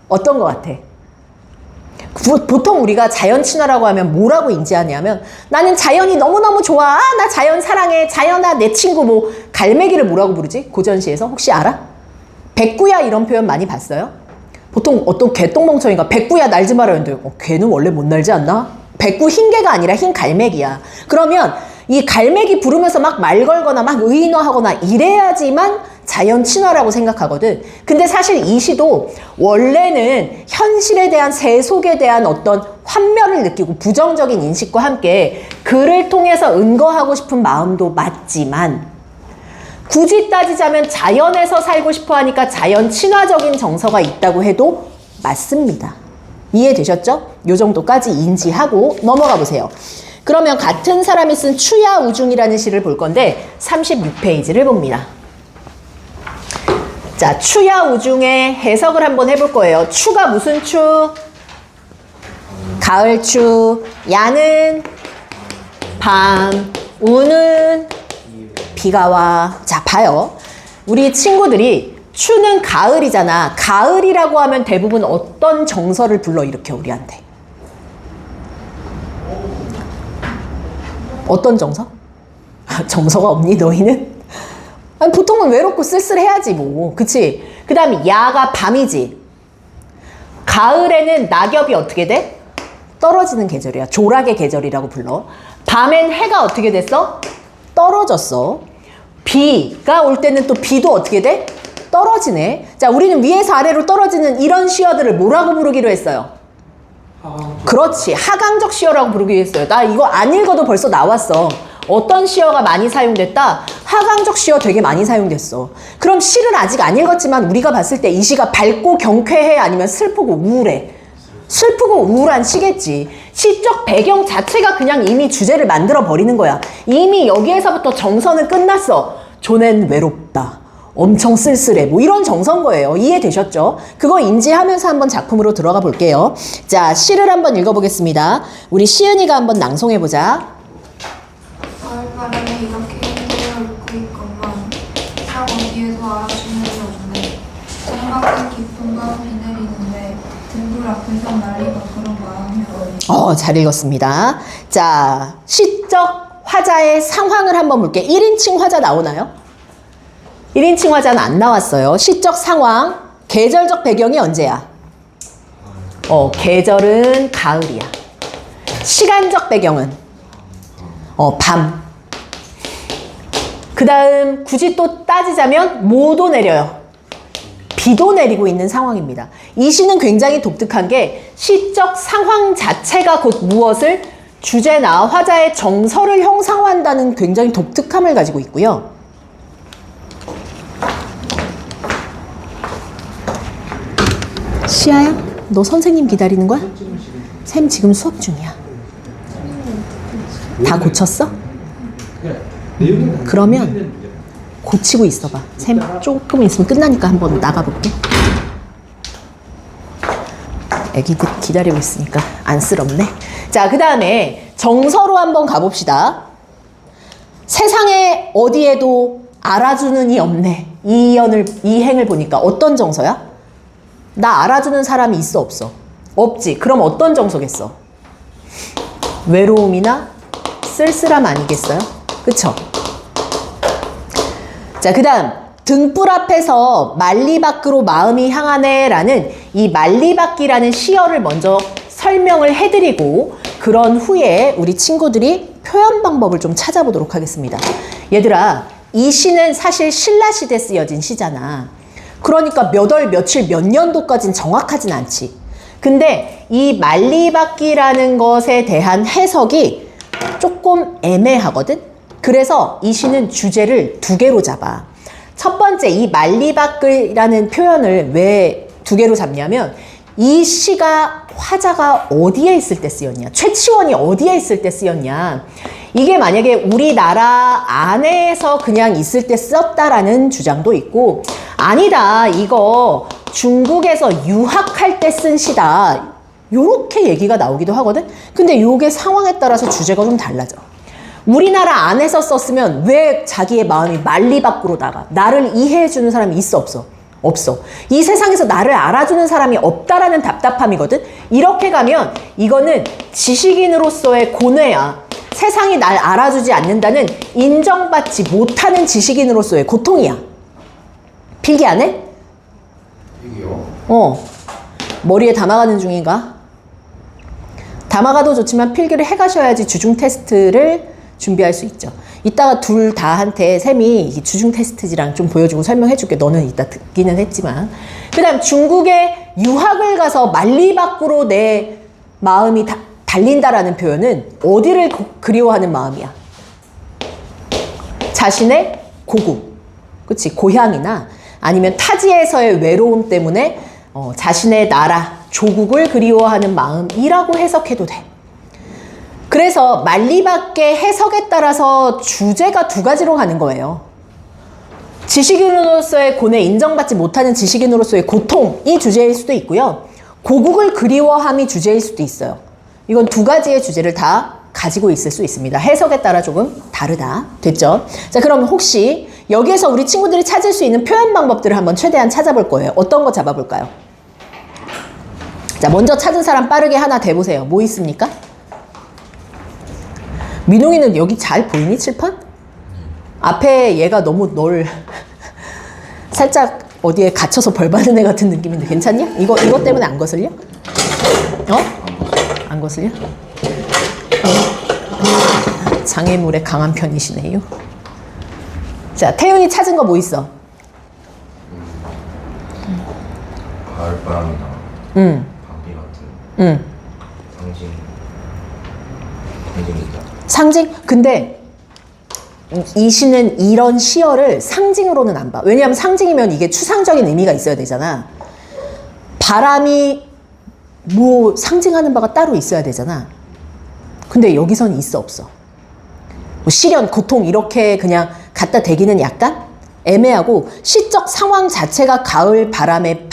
어떤 것 같아? 보통 우리가 자연 친화라고 하면 뭐라고 인지하냐면 나는 자연이 너무너무 좋아. 나 자연 사랑해. 자연아 내 친구. 뭐 갈매기를 뭐라고 부르지? 고전시에서 혹시 알아? 백구야 이런 표현 많이 봤어요? 보통 어떤 개똥멍청이가 백구야 날지 마라 했는데 개는 원래 못 날지 않나? 백구 흰 개가 아니라 흰 갈매기야. 그러면 이 갈매기 부르면서 막 말 걸거나 막 의인화하거나 이래야지만 자연 친화라고 생각하거든. 근데 사실 이 시도 원래는 현실에 대한 세속에 대한 어떤 환멸을 느끼고 부정적인 인식과 함께 그를 통해서 은거하고 싶은 마음도 맞지만 굳이 따지자면 자연에서 살고 싶어 하니까 자연 친화적인 정서가 있다고 해도 맞습니다. 이해되셨죠? 요 정도까지 인지하고 넘어가 보세요. 그러면 같은 사람이 쓴 추야 우중이라는 시를 볼 건데 36페이지를 봅니다. 자, 추야 우중의 해석을 한번 해볼 거예요. 추가 무슨 추? 가을 추. 야는 밤. 우는 비가 와. 자, 봐요. 우리 친구들이 추는 가을이잖아. 가을이라고 하면 대부분 어떤 정서를 불러일으켜 우리한테? 어떤 정서? 정서가 없니 너희는? 아니, 보통은 외롭고 쓸쓸해야지 뭐. 그치? 그 다음에 야가 밤이지. 가을에는 낙엽이 어떻게 돼? 떨어지는 계절이야. 조락의 계절이라고 불러. 밤엔 해가 어떻게 됐어? 떨어졌어. 비가 올 때는 또 비도 어떻게 돼? 떨어지네. 자, 우리는 위에서 아래로 떨어지는 이런 시어들을 뭐라고 부르기로 했어요? 그렇지. 하강적 시어라고 부르기로 했어요. 나 이거 안 읽어도 벌써 나왔어. 어떤 시어가 많이 사용됐다? 하강적 시어 되게 많이 사용됐어. 그럼 시를 아직 안 읽었지만 우리가 봤을 때 이 시가 밝고 경쾌해? 아니면 슬프고 우울해? 슬프고 우울한 시겠지. 시적 배경 자체가 그냥 이미 주제를 만들어 버리는 거야. 이미 여기에서부터 정서는 끝났어. 존엔 외롭다. 엄청 쓸쓸해. 뭐 이런 정서인 거예요. 이해되셨죠? 그거 인지하면서 한번 작품으로 들어가 볼게요. 자, 시를 한번 읽어보겠습니다. 우리 시은이가 한번 낭송해보자. 가을바람에 이렇게 흔들려 웃고 있건만 상 어디에서 알아주는 게 없네. 창밖에 깊은 밤 비 내리는데 등불 앞에서 난리가 그런 마음이 어디. 잘 읽었습니다. 자, 시적 화자의 상황을 한번 볼게요. 1인칭 화자 나오나요? 1인칭 화자는 안 나왔어요. 시적 상황, 계절적 배경이 언제야? 계절은 가을이야. 시간적 배경은? 밤. 그 다음 굳이 또 따지자면 뭐도 내려요? 비도 내리고 있는 상황입니다. 이 시는 굉장히 독특한 게 시적 상황 자체가 곧 무엇을? 주제나 화자의 정서를 형상화한다는 굉장히 독특함을 가지고 있고요. 시아야? 너 선생님 기다리는 거야? 쌤 지금 수업 중이야. 다 고쳤어? 그러면 고치고 있어봐. 쌤 조금 있으면 끝나니까 한번 나가볼게. 애기들 기다리고 있으니까 안쓰럽네. 자, 그 다음에 정서로 한번 가봅시다. 세상에 어디에도 알아주는 이 없네. 이 행을 보니까 어떤 정서야? 나 알아주는 사람이 있어 없어? 없지. 그럼 어떤 정서겠어? 외로움이나 쓸쓸함 아니겠어요? 그쵸? 자, 그 다음 등불 앞에서 만리 밖으로 마음이 향하네 라는 이 만리 밖이라는 시어를 먼저 설명을 해드리고 그런 후에 우리 친구들이 표현 방법을 좀 찾아보도록 하겠습니다. 얘들아, 이 시는 사실 신라시대에 쓰여진 시잖아. 그러니까 몇 월, 며칠, 몇 년도까지는 정확하진 않지. 근데 이 만리밖이라는 것에 대한 해석이 조금 애매하거든? 그래서 이 시는 주제를 두 개로 잡아. 첫 번째, 이 만리밖이라는 표현을 왜 두 개로 잡냐면 이 시가 화자가 어디에 있을 때 쓰였냐, 최치원이 어디에 있을 때 쓰였냐, 이게 만약에 우리나라 안에서 그냥 있을 때 썼다라는 주장도 있고, 아니다, 이거 중국에서 유학할 때 쓴 시다, 요렇게 얘기가 나오기도 하거든. 근데 요게 상황에 따라서 주제가 좀 달라져. 우리나라 안에서 썼으면 왜 자기의 마음이 만리 밖으로 나가? 나를 이해해주는 사람이 있어, 없어? 없어. 이 세상에서 나를 알아주는 사람이 없다라는 답답함이거든. 이렇게 가면 이거는 지식인으로서의 고뇌야. 세상이 날 알아주지 않는다는 인정받지 못하는 지식인으로서의 고통이야. 필기 안 해? 필기요? 머리에 담아가는 중인가? 담아가도 좋지만 필기를 해가셔야지 주중 테스트를 준비할 수 있죠. 이따가 둘 다한테 쌤이 이 주중 테스트지랑 좀 보여주고 설명해 줄게. 너는 이따 듣기는 했지만. 그 다음 중국에 유학을 가서 만리 밖으로 내 마음이 달린다라는 표현은 어디를 그리워하는 마음이야? 자신의 고국, 그치? 고향이나 아니면 타지에서의 외로움 때문에 자신의 나라, 조국을 그리워하는 마음이라고 해석해도 돼. 그래서 만리밖의 해석에 따라서 주제가 두 가지로 가는 거예요. 지식인으로서의 고뇌, 인정받지 못하는 지식인으로서의 고통이 주제일 수도 있고요. 고국을 그리워함이 주제일 수도 있어요. 이건 두 가지의 주제를 다 가지고 있을 수 있습니다. 해석에 따라 조금 다르다. 됐죠? 자, 그럼 혹시 여기에서 우리 친구들이 찾을 수 있는 표현 방법들을 한번 최대한 찾아볼 거예요. 어떤 거 잡아볼까요? 자, 먼저 찾은 사람 빠르게 하나 대보세요. 뭐 있습니까? 민웅이는 여기 잘 보이니, 칠판? 앞에 얘가 너무 널 살짝 어디에 갇혀서 벌 받는 애 같은 느낌인데 괜찮냐? 이거 때문에 안 거슬려? 안 거슬려? 장애물에 강한 편이시네요. 자, 태윤이 찾은 거 뭐 있어? 가을바람이나 밤비 같은 상징이다. 상징? 근데 이 시는 이런 시어를 상징으로는 안 봐. 왜냐하면 상징이면 이게 추상적인 의미가 있어야 되잖아. 바람이 뭐 상징하는 바가 따로 있어야 되잖아. 근데 여기선 있어, 없어? 뭐 시련, 고통 이렇게 그냥 갖다 대기는 약간 애매하고, 시적 상황 자체가 가을 바람에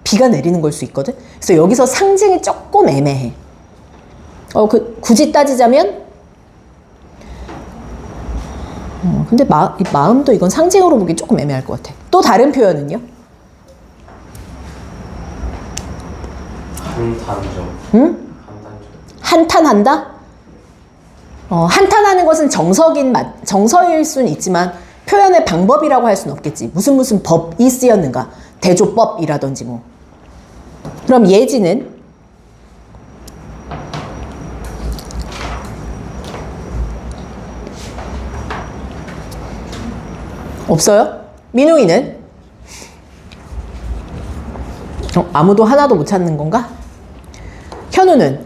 비가 내리는 걸 수 있거든. 그래서 여기서 상징이 조금 애매해. 굳이 따지자면 근데 마음도 이건 상징으로 보기 조금 애매할 것 같아. 또 다른 표현은요? 한탄정. 응? 한탄정. 한탄한다? 한탄하는 것은 정서일 수는 있지만 표현의 방법이라고 할 수는 없겠지. 무슨 법이 쓰였는가? 대조법이라든지 뭐. 그럼 예지는? 없어요? 민웅이는? 아무도 하나도 못 찾는 건가? 현우는?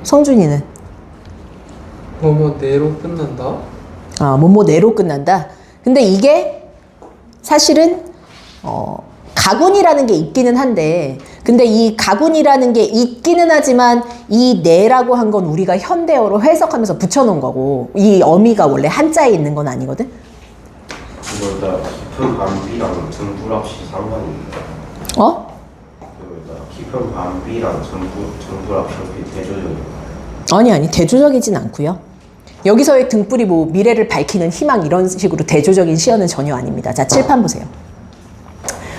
성준이는? 뭐뭐 내로 끝난다? 뭐뭐 내로 끝난다? 근데 이게 사실은 가군이라는 게 있기는 한데, 근데 이 가군이라는 게 있기는 하지만 이 내라고 한 건 우리가 현대어로 해석하면서 붙여놓은 거고, 이 어미가 원래 한자에 있는 건 아니거든? 그거다 깊은 밤비랑 등불합시 상관입니다. 그거다 깊은 밤비랑 등불합시 대조적인가요? 아니 대조적이진 않고요. 여기서의 등불이 뭐 미래를 밝히는 희망 이런 식으로 대조적인 시어는 전혀 아닙니다. 자, 칠판 보세요.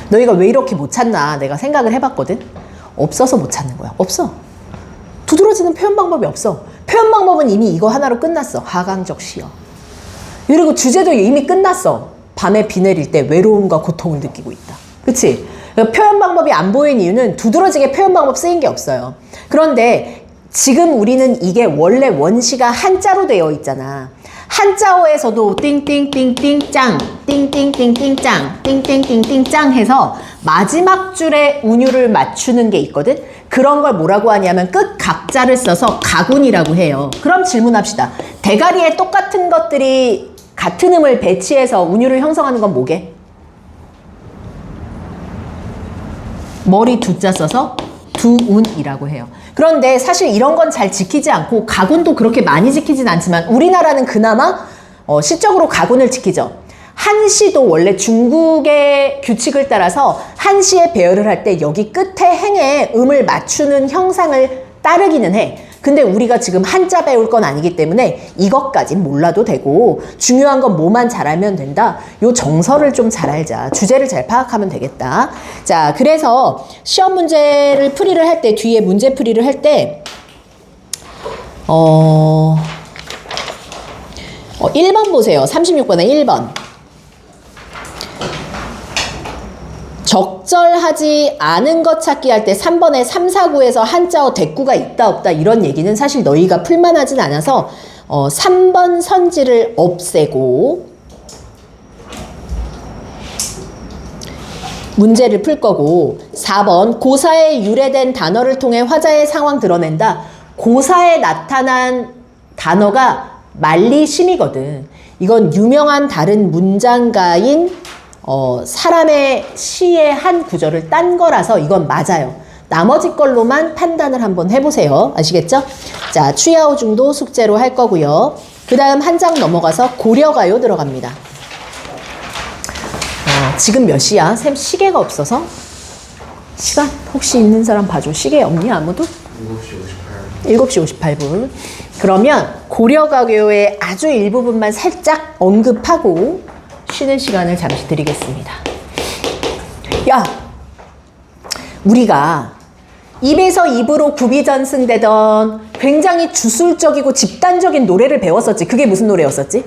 너희가 왜 이렇게 못 찾나 내가 생각을 해봤거든. 없어서 못 찾는 거야. 없어. 두드러져 가지는 표현 방법이 없어. 표현 방법은 이미 이거 하나로 끝났어. 하강적 시어. 그리고 주제도 이미 끝났어. 밤에 비 내릴 때 외로움과 고통을 느끼고 있다. 그치? 그러니까 표현 방법이 안 보인 이유는 두드러지게 표현 방법 쓰인 게 없어요. 그런데 지금 우리는 이게 원래 원시가 한자로 되어 있잖아. 한자어에서도 띵띵띵띵짱, 띵띵띵띵짱, 띵띵띵띵짱 해서 마지막 줄에 운율을 맞추는 게 있거든? 그런 걸 뭐라고 하냐면 끝 각자를 써서 가군이라고 해요. 그럼 질문합시다. 대가리에 똑같은 것들이 같은 음을 배치해서 운율을 형성하는 건 뭐게? 머리 두자 써서 두운이라고 해요. 그런데 사실 이런 건 잘 지키지 않고 가군도 그렇게 많이 지키진 않지만 우리나라는 그나마 시적으로 가군을 지키죠. 한시도 원래 중국의 규칙을 따라서 한시에 배열을 할 때 여기 끝에 행에 음을 맞추는 형상을 따르기는 해. 근데 우리가 지금 한자 배울 건 아니기 때문에 이것까진 몰라도 되고 중요한 건 뭐만 잘 알면 된다. 요 정서를 좀 잘 알자. 주제를 잘 파악하면 되겠다. 자, 그래서 시험 문제를 풀이를 할 때 뒤에 문제 풀이를 할 때 1번 보세요. 36번에 1번. 적절하지 않은 것 찾기 할 때 3번에 3, 4, 9에서 한자어 대꾸가 있다 없다 이런 얘기는 사실 너희가 풀만하진 않아서 3번 선지를 없애고 문제를 풀 거고 4번 고사에 유래된 단어를 통해 화자의 상황 드러낸다. 고사에 나타난 단어가 만리심이거든. 이건 유명한 다른 문장가인 사람의 시의 한 구절을 딴 거라서 이건 맞아요. 나머지 걸로만 판단을 한번 해보세요. 아시겠죠? 자, 추야오중도 숙제로 할 거고요. 그 다음 한 장 넘어가서 고려가요 들어갑니다. 지금 몇 시야? 쌤 시계가 없어서? 시간 혹시 있는 사람 봐줘. 시계 없니 아무도? 7시 58분. 그러면 고려가교의 아주 일부분만 살짝 언급하고 쉬는 시간을 잠시 드리겠습니다. 야, 우리가 입에서 입으로 구비전승되던 굉장히 주술적이고 집단적인 노래를 배웠었지. 그게 무슨 노래였었지?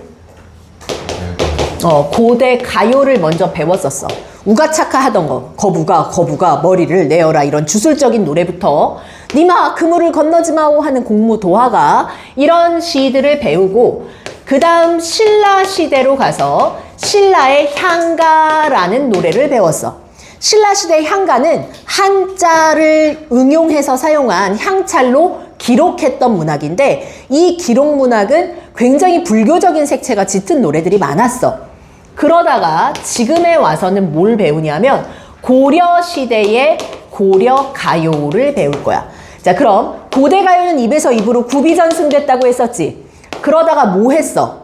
고대 가요를 먼저 배웠었어. 우가차카 하던 거. 거부가 머리를 내어라. 이런 주술적인 노래부터 니마 그물을 건너지 마오 하는 공무도화가 이런 시들을 배우고 그 다음 신라 시대로 가서 신라의 향가라는 노래를 배웠어. 신라시대의 향가는 한자를 응용해서 사용한 향찰로 기록했던 문학인데 이 기록 문학은 굉장히 불교적인 색채가 짙은 노래들이 많았어. 그러다가 지금에 와서는 뭘 배우냐면 고려시대의 고려가요를 배울 거야. 자, 그럼 고대가요는 입에서 입으로 구비전승됐다고 했었지. 그러다가 뭐 했어?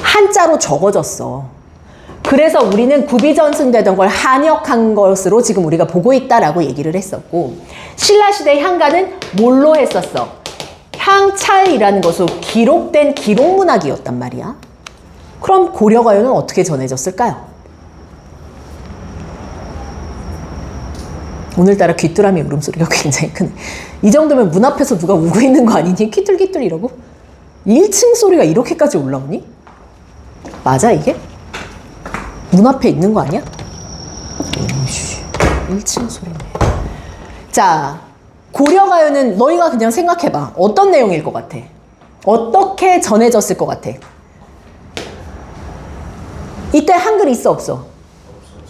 한자로 적어졌어. 그래서 우리는 구비전승되던 걸 한역한 것으로 지금 우리가 보고 있다라고 얘기를 했었고 신라시대의 향가는 뭘로 했었어? 향찰이라는 것으로 기록된 기록문학이었단 말이야. 그럼 고려가요는 어떻게 전해졌을까요? 오늘따라 귀뚜라미 울음소리가 굉장히 크네. 이 정도면 문 앞에서 누가 우고 있는 거 아니니? 키뚤키뚤 이러고? 1층 소리가 이렇게까지 올라오니? 맞아 이게? 문 앞에 있는 거 아니야? 1층 소리네. 자, 고려가요는 너희가 그냥 생각해봐. 어떤 내용일 것 같아? 어떻게 전해졌을 것 같아? 이때 한글 있어 없어?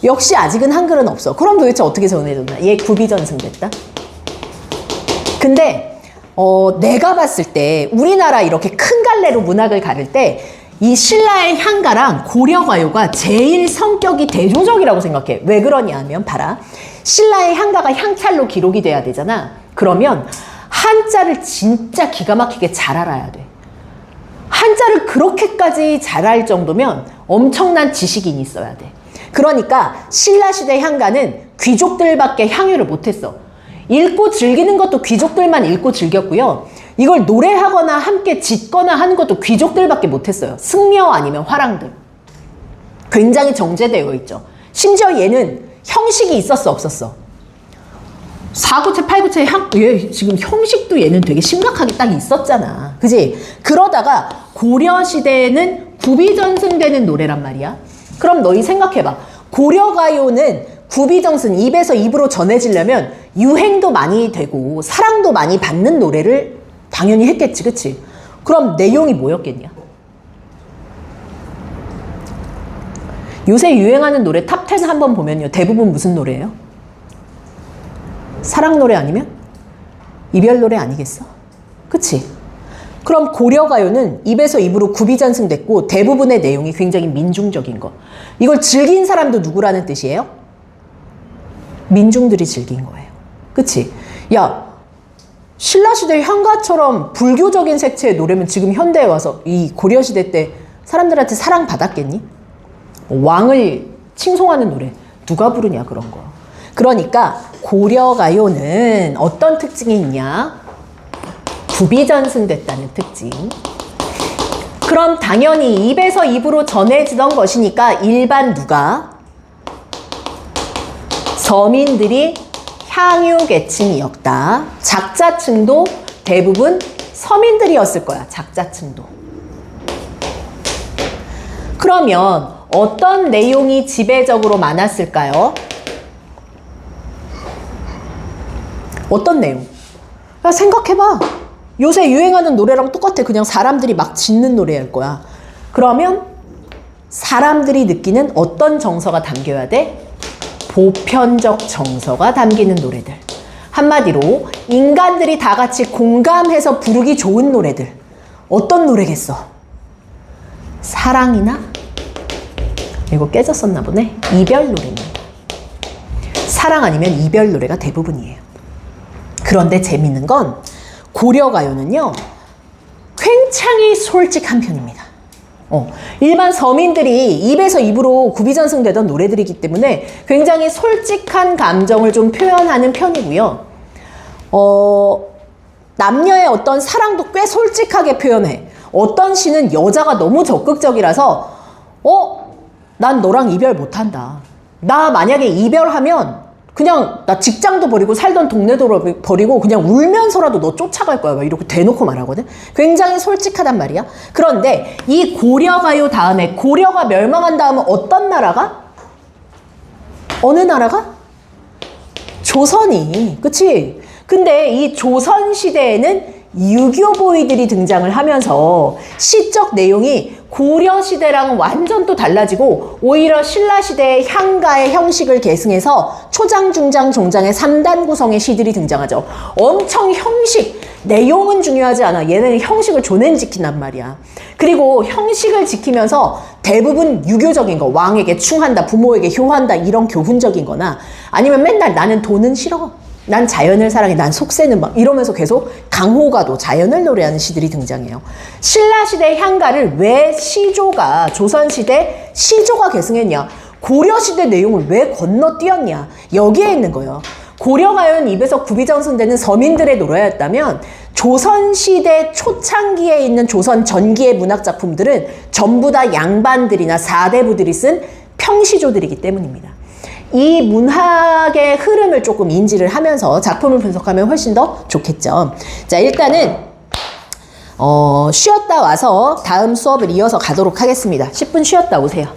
역시 아직은 한글은 없어. 그럼 도대체 어떻게 전해졌나? 얘 구비전승됐다? 근데 내가 봤을 때 우리나라 이렇게 큰 갈래로 문학을 가를 때 이 신라의 향가랑 고려가요가 제일 성격이 대조적이라고 생각해. 왜 그러냐 하면 봐라. 신라의 향가가 향찰로 기록이 돼야 되잖아. 그러면 한자를 진짜 기가 막히게 잘 알아야 돼. 한자를 그렇게까지 잘 알 정도면 엄청난 지식인이 있어야 돼. 그러니까 신라시대 향가는 귀족들밖에 향유를 못했어. 읽고 즐기는 것도 귀족들만 읽고 즐겼고요. 이걸 노래하거나 함께 짓거나 하는 것도 귀족들밖에 못했어요. 승려 아니면 화랑들. 굉장히 정제되어 있죠. 심지어 얘는 형식이 있었어 없었어? 4구체, 8구체 얘 지금 형식도 얘는 되게 심각하게 딱 있었잖아. 그지? 그러다가 고려시대에는 구비전승되는 노래란 말이야. 그럼 너희 생각해봐. 고려가요는 구비정승, 입에서 입으로 전해지려면 유행도 많이 되고 사랑도 많이 받는 노래를 당연히 했겠지. 그치? 그럼 내용이 뭐였겠냐? 요새 유행하는 노래 탑10 한번 보면요. 대부분 무슨 노래예요? 사랑 노래 아니면 이별 노래 아니겠어? 그치? 그럼 고려가요는 입에서 입으로 구비전승됐고 대부분의 내용이 굉장히 민중적인 거. 이걸 즐긴 사람도 누구라는 뜻이에요? 민중들이 즐긴 거예요. 그치? 야, 신라시대 향가처럼 불교적인 색채의 노래면 지금 현대에 와서 이 고려시대 때 사람들한테 사랑받았겠니? 왕을 칭송하는 노래 누가 부르냐 그런 거. 그러니까 고려가요는 어떤 특징이 있냐? 구비전승됐다는 특징. 그럼 당연히 입에서 입으로 전해지던 것이니까 일반 누가? 서민들이 향유계층이었다. 작자층도 대부분 서민들이었을 거야. 작자층도. 그러면 어떤 내용이 지배적으로 많았을까요? 어떤 내용? 야, 생각해봐. 요새 유행하는 노래랑 똑같아. 그냥 사람들이 막 짓는 노래일 거야. 그러면 사람들이 느끼는 어떤 정서가 담겨야 돼? 보편적 정서가 담기는 노래들. 한마디로 인간들이 다 같이 공감해서 부르기 좋은 노래들. 어떤 노래겠어? 사랑이나? 이거 깨졌었나 보네. 이별 노래입니다. 사랑 아니면 이별 노래가 대부분이에요. 그런데 재밌는 건 고려가요는요, 굉장히 솔직한 편입니다. 일반 서민들이 입에서 입으로 구비전승되던 노래들이기 때문에 굉장히 솔직한 감정을 좀 표현하는 편이고요. 남녀의 어떤 사랑도 꽤 솔직하게 표현해. 어떤 시는 여자가 너무 적극적이라서 난 너랑 이별 못한다. 나 만약에 이별하면 그냥 나 직장도 버리고 살던 동네도 버리고 그냥 울면서라도 너 쫓아갈 거야. 막 이렇게 대놓고 말하거든. 굉장히 솔직하단 말이야. 그런데 이 고려가요 다음에 고려가 멸망한 다음은 어떤 나라가? 어느 나라가? 조선이. 그치? 근데 이 조선시대에는 유교보이들이 등장을 하면서 시적 내용이 고려시대랑 완전 또 달라지고 오히려 신라시대의 향가의 형식을 계승해서 초장, 중장, 종장의 3단 구성의 시들이 등장하죠. 엄청 형식, 내용은 중요하지 않아. 얘네는 형식을 존엔 지킨단 말이야. 그리고 형식을 지키면서 대부분 유교적인 거, 왕에게 충한다, 부모에게 효한다, 이런 교훈적인 거나 아니면 맨날 나는 돈은 싫어. 난 자연을 사랑해. 난 속세는 막 이러면서 계속 강호가도 자연을 노래하는 시들이 등장해요. 신라시대 향가를 왜 시조가 조선시대 시조가 계승했냐? 고려시대 내용을 왜 건너뛰었냐? 여기에 있는 거예요. 고려가요는 입에서 구비전승되는 서민들의 노래였다면 조선시대 초창기에 있는 조선 전기의 문학작품들은 전부 다 양반들이나 사대부들이 쓴 평시조들이기 때문입니다. 이 문학의 흐름을 조금 인지를 하면서 작품을 분석하면 훨씬 더 좋겠죠. 자, 일단은 쉬었다 와서 다음 수업을 이어서 가도록 하겠습니다. 10분 쉬었다 오세요.